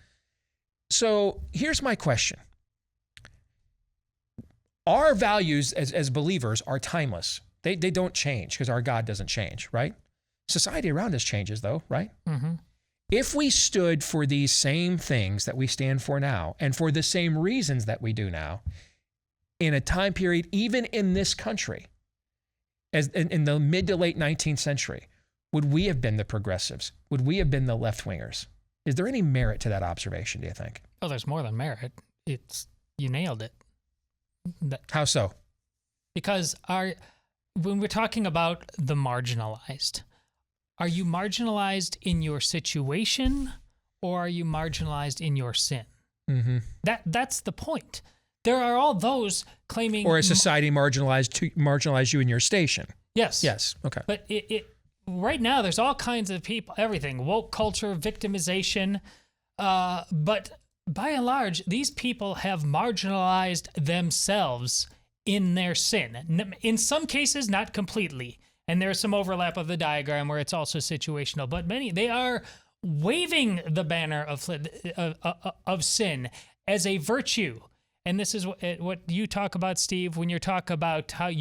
So here's my question. Our values as believers are timeless. They don't change because our God doesn't change, right? Society around us changes though, right? Mm-hmm. If we stood for these same things that we stand for now, and for the same reasons that we do now, in a time period, even in this country, as in the mid to late 19th century, would we have been the progressives? Would we have been the left-wingers? Is there any merit to that observation, do you think? Oh, there's more than merit. You nailed it. How so? Because when we're talking about the marginalized, are you marginalized in your situation or are you marginalized in your sin? Mm-hmm. That's the point. There are all those claiming... Or is society marginalize you in your station? Yes. Yes. Okay. But right now, there's all kinds of people, everything, woke culture, victimization. But by and large, these people have marginalized themselves in their sin. In some cases, not completely. And there's some overlap of the diagram where it's also situational. But they are waving the banner of sin as a virtue. And this is what you talk about, Steve, when you talk about how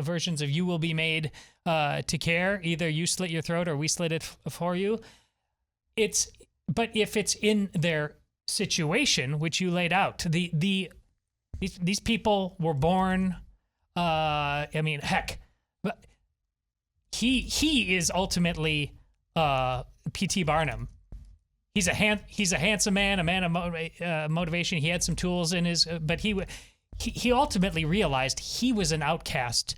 versions of you will be made to care. Either you slit your throat or we slit it for you. But if it's in their situation, which you laid out, these people were born. Heck, he is ultimately P.T. Barnum. He's a handsome man, a man of motivation. He had some tools in his, but he ultimately realized he was an outcast,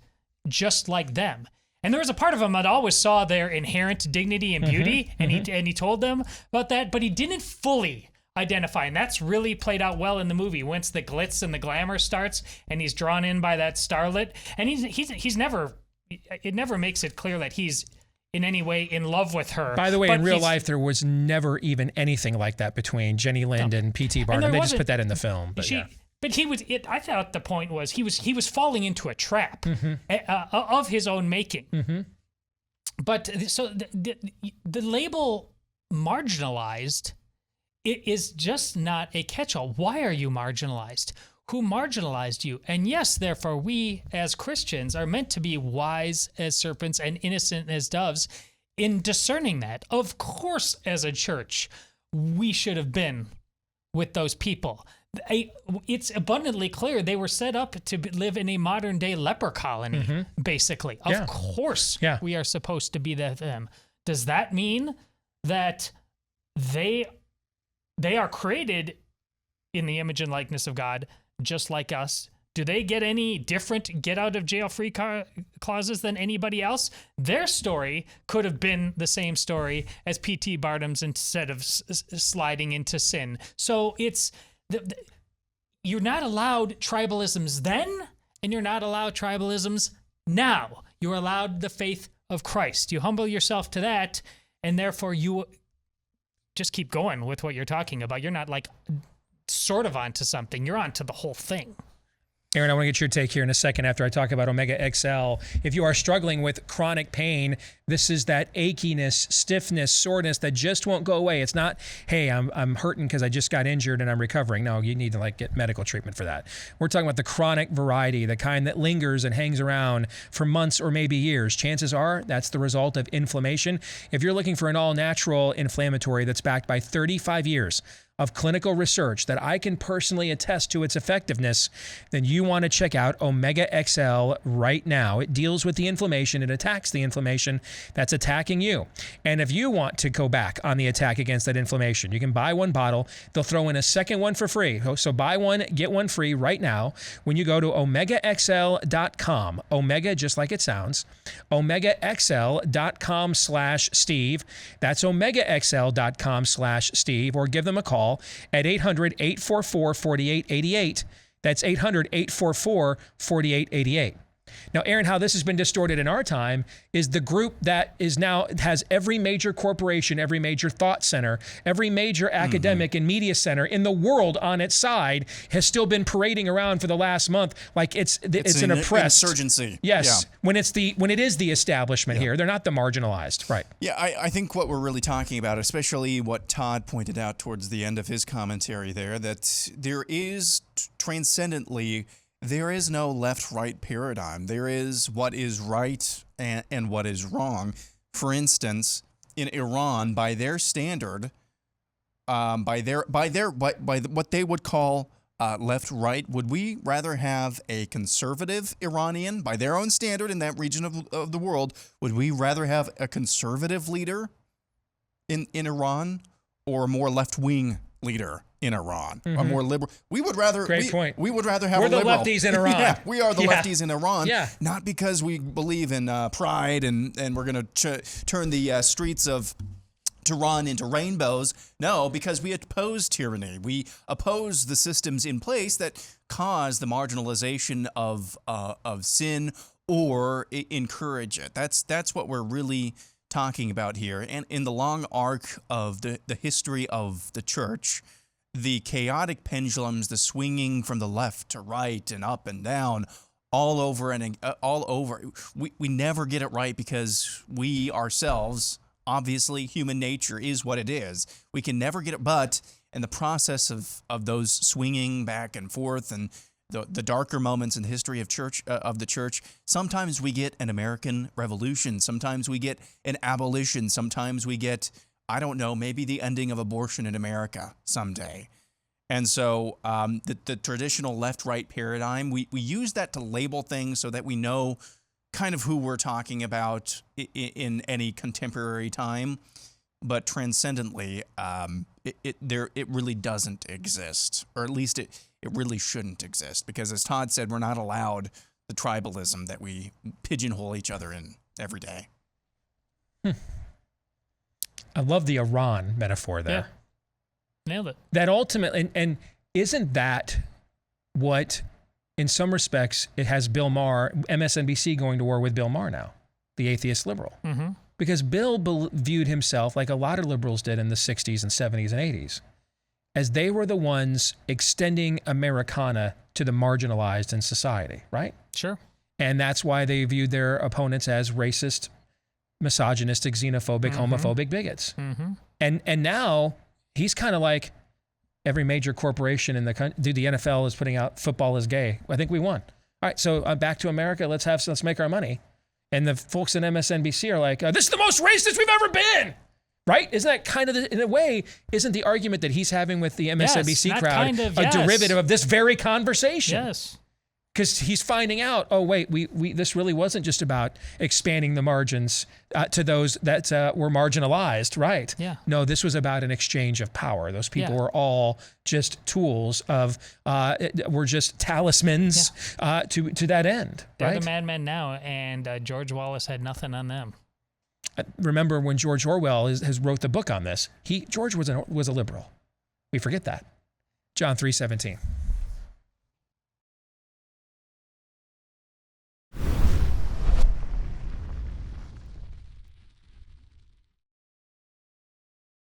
just like them. And there was a part of him that always saw their inherent dignity and beauty, and he told them about that, but he didn't fully identify, and that's really played out well in the movie. Once the glitz and the glamour starts, and he's drawn in by that starlet, and he's never. It never makes it clear that he's in any way in love with her. By the way, in real life, there was never even anything like that between Jenny Lind and P.T. Barnum. They just put that in the film. But he was. I thought the point was he was falling into a trap of his own making. Mm-hmm. But so the label marginalized is just not a catch-all. Why are you marginalized? Who marginalized you? And yes, therefore, we as Christians are meant to be wise as serpents and innocent as doves in discerning that. Of course, as a church, we should have been with those people. It's abundantly clear they were set up to live in a modern-day leper colony, basically. Of course, we are supposed to be them. Does that mean that they are created in the image and likeness of God, just like us? Do they get any different get-out-of-jail-free clauses than anybody else? Their story could have been the same story as P.T. Barnum's instead of sliding into sin. So it's you're not allowed tribalisms then, and you're not allowed tribalisms now. You're allowed the faith of Christ. You humble yourself to that, and therefore you just keep going with what you're talking about. You're not like sort of onto something. You're onto the whole thing. Aaron, I want to get your take here in a second after I talk about Omega XL. If you are struggling with chronic pain, this is that achiness, stiffness, soreness that just won't go away. It's not, hey, I'm hurting because I just got injured and I'm recovering. No, you need to get medical treatment for that. We're talking about the chronic variety, the kind that lingers and hangs around for months or maybe years. Chances are that's the result of inflammation. If you're looking for an all-natural inflammatory that's backed by 35 years of clinical research that I can personally attest to its effectiveness, then you want to check out Omega XL right now. It deals with the inflammation. It attacks the inflammation that's attacking you. And if you want to go back on the attack against that inflammation, you can buy one bottle. They'll throw in a second one for free. So buy one, get one free right now when you go to OmegaXL.com. Omega, just like it sounds. OmegaXL.com/Steve. That's OmegaXL.com/Steve, or give them a call at 800-844-4888. That's 800-844-4888. Now, Aaron, how this has been distorted in our time is the group that is now has every major corporation, every major thought center, every major academic and media center in the world on its side has still been parading around for the last month like it's an oppressed insurgency. Yes, Yeah. when it is the establishment here, they're not the marginalized, right? Yeah, I think what we're really talking about, especially what Todd pointed out towards the end of his commentary there, that there is transcendently. There is no left-right paradigm. There is what is right and what is wrong. For instance, in Iran, by their standard, by what they would call left-right, would we rather have a conservative Iranian, by their own standard in that region of the world, would we rather have a conservative leader in Iran or a more left-wing leader in Iran? A more liberal? We would rather. Great point. We would rather have We're a liberal. the lefties in Iran. Yeah, we are the lefties in Iran. Yeah. Not because we believe in pride and we're going to turn the streets of Tehran into rainbows. No, because we oppose tyranny. We oppose the systems in place that cause the marginalization of sin or encourage it. That's what we're really talking about here. And in the long arc of the history of the church, the chaotic pendulums, the swinging from the left to right and up and down, all over and all over. We never get it right because we ourselves, obviously, human nature is what it is. We can never get it, but in the process of those swinging back and forth and the darker moments in the history of the church, sometimes we get an American Revolution, sometimes we get an abolition, sometimes we get, I don't know, maybe the ending of abortion in America someday. And so the traditional left-right paradigm, we use that to label things so that we know kind of who we're talking about in any contemporary time. But transcendently, it really doesn't exist, or at least it really shouldn't exist, because as Todd said, we're not allowed the tribalism that we pigeonhole each other in every day. I love the Iran metaphor there. Yeah. Nailed it. That ultimately, and isn't that what, in some respects, it has Bill Maher, MSNBC going to war with Bill Maher now, the atheist liberal. Mm-hmm. Because Bill viewed himself, like a lot of liberals did in the 60s and 70s and 80s, as they were the ones extending Americana to the marginalized in society, right? Sure. And that's why they viewed their opponents as racist, misogynistic, xenophobic, homophobic bigots. Mm-hmm. And now he's kind of like every major corporation in the country. Dude, the NFL is putting out football is gay. I think we won. All right, so back to America. Let's make our money. And the folks in MSNBC are like, this is the most racist we've ever been. Right? Isn't that kind of, in a way, isn't the argument that he's having with the MSNBC crowd a derivative of this very conversation? Yes. Because he's finding out, oh, wait, this really wasn't just about expanding the margins to those that were marginalized, right? Yeah. No, this was about an exchange of power. Those people were all just tools of, were just talismans to that end, They're right? the madmen now, and George Wallace had nothing on them. Remember when George Orwell has wrote the book on this? George was a liberal. We forget that. John 3:17.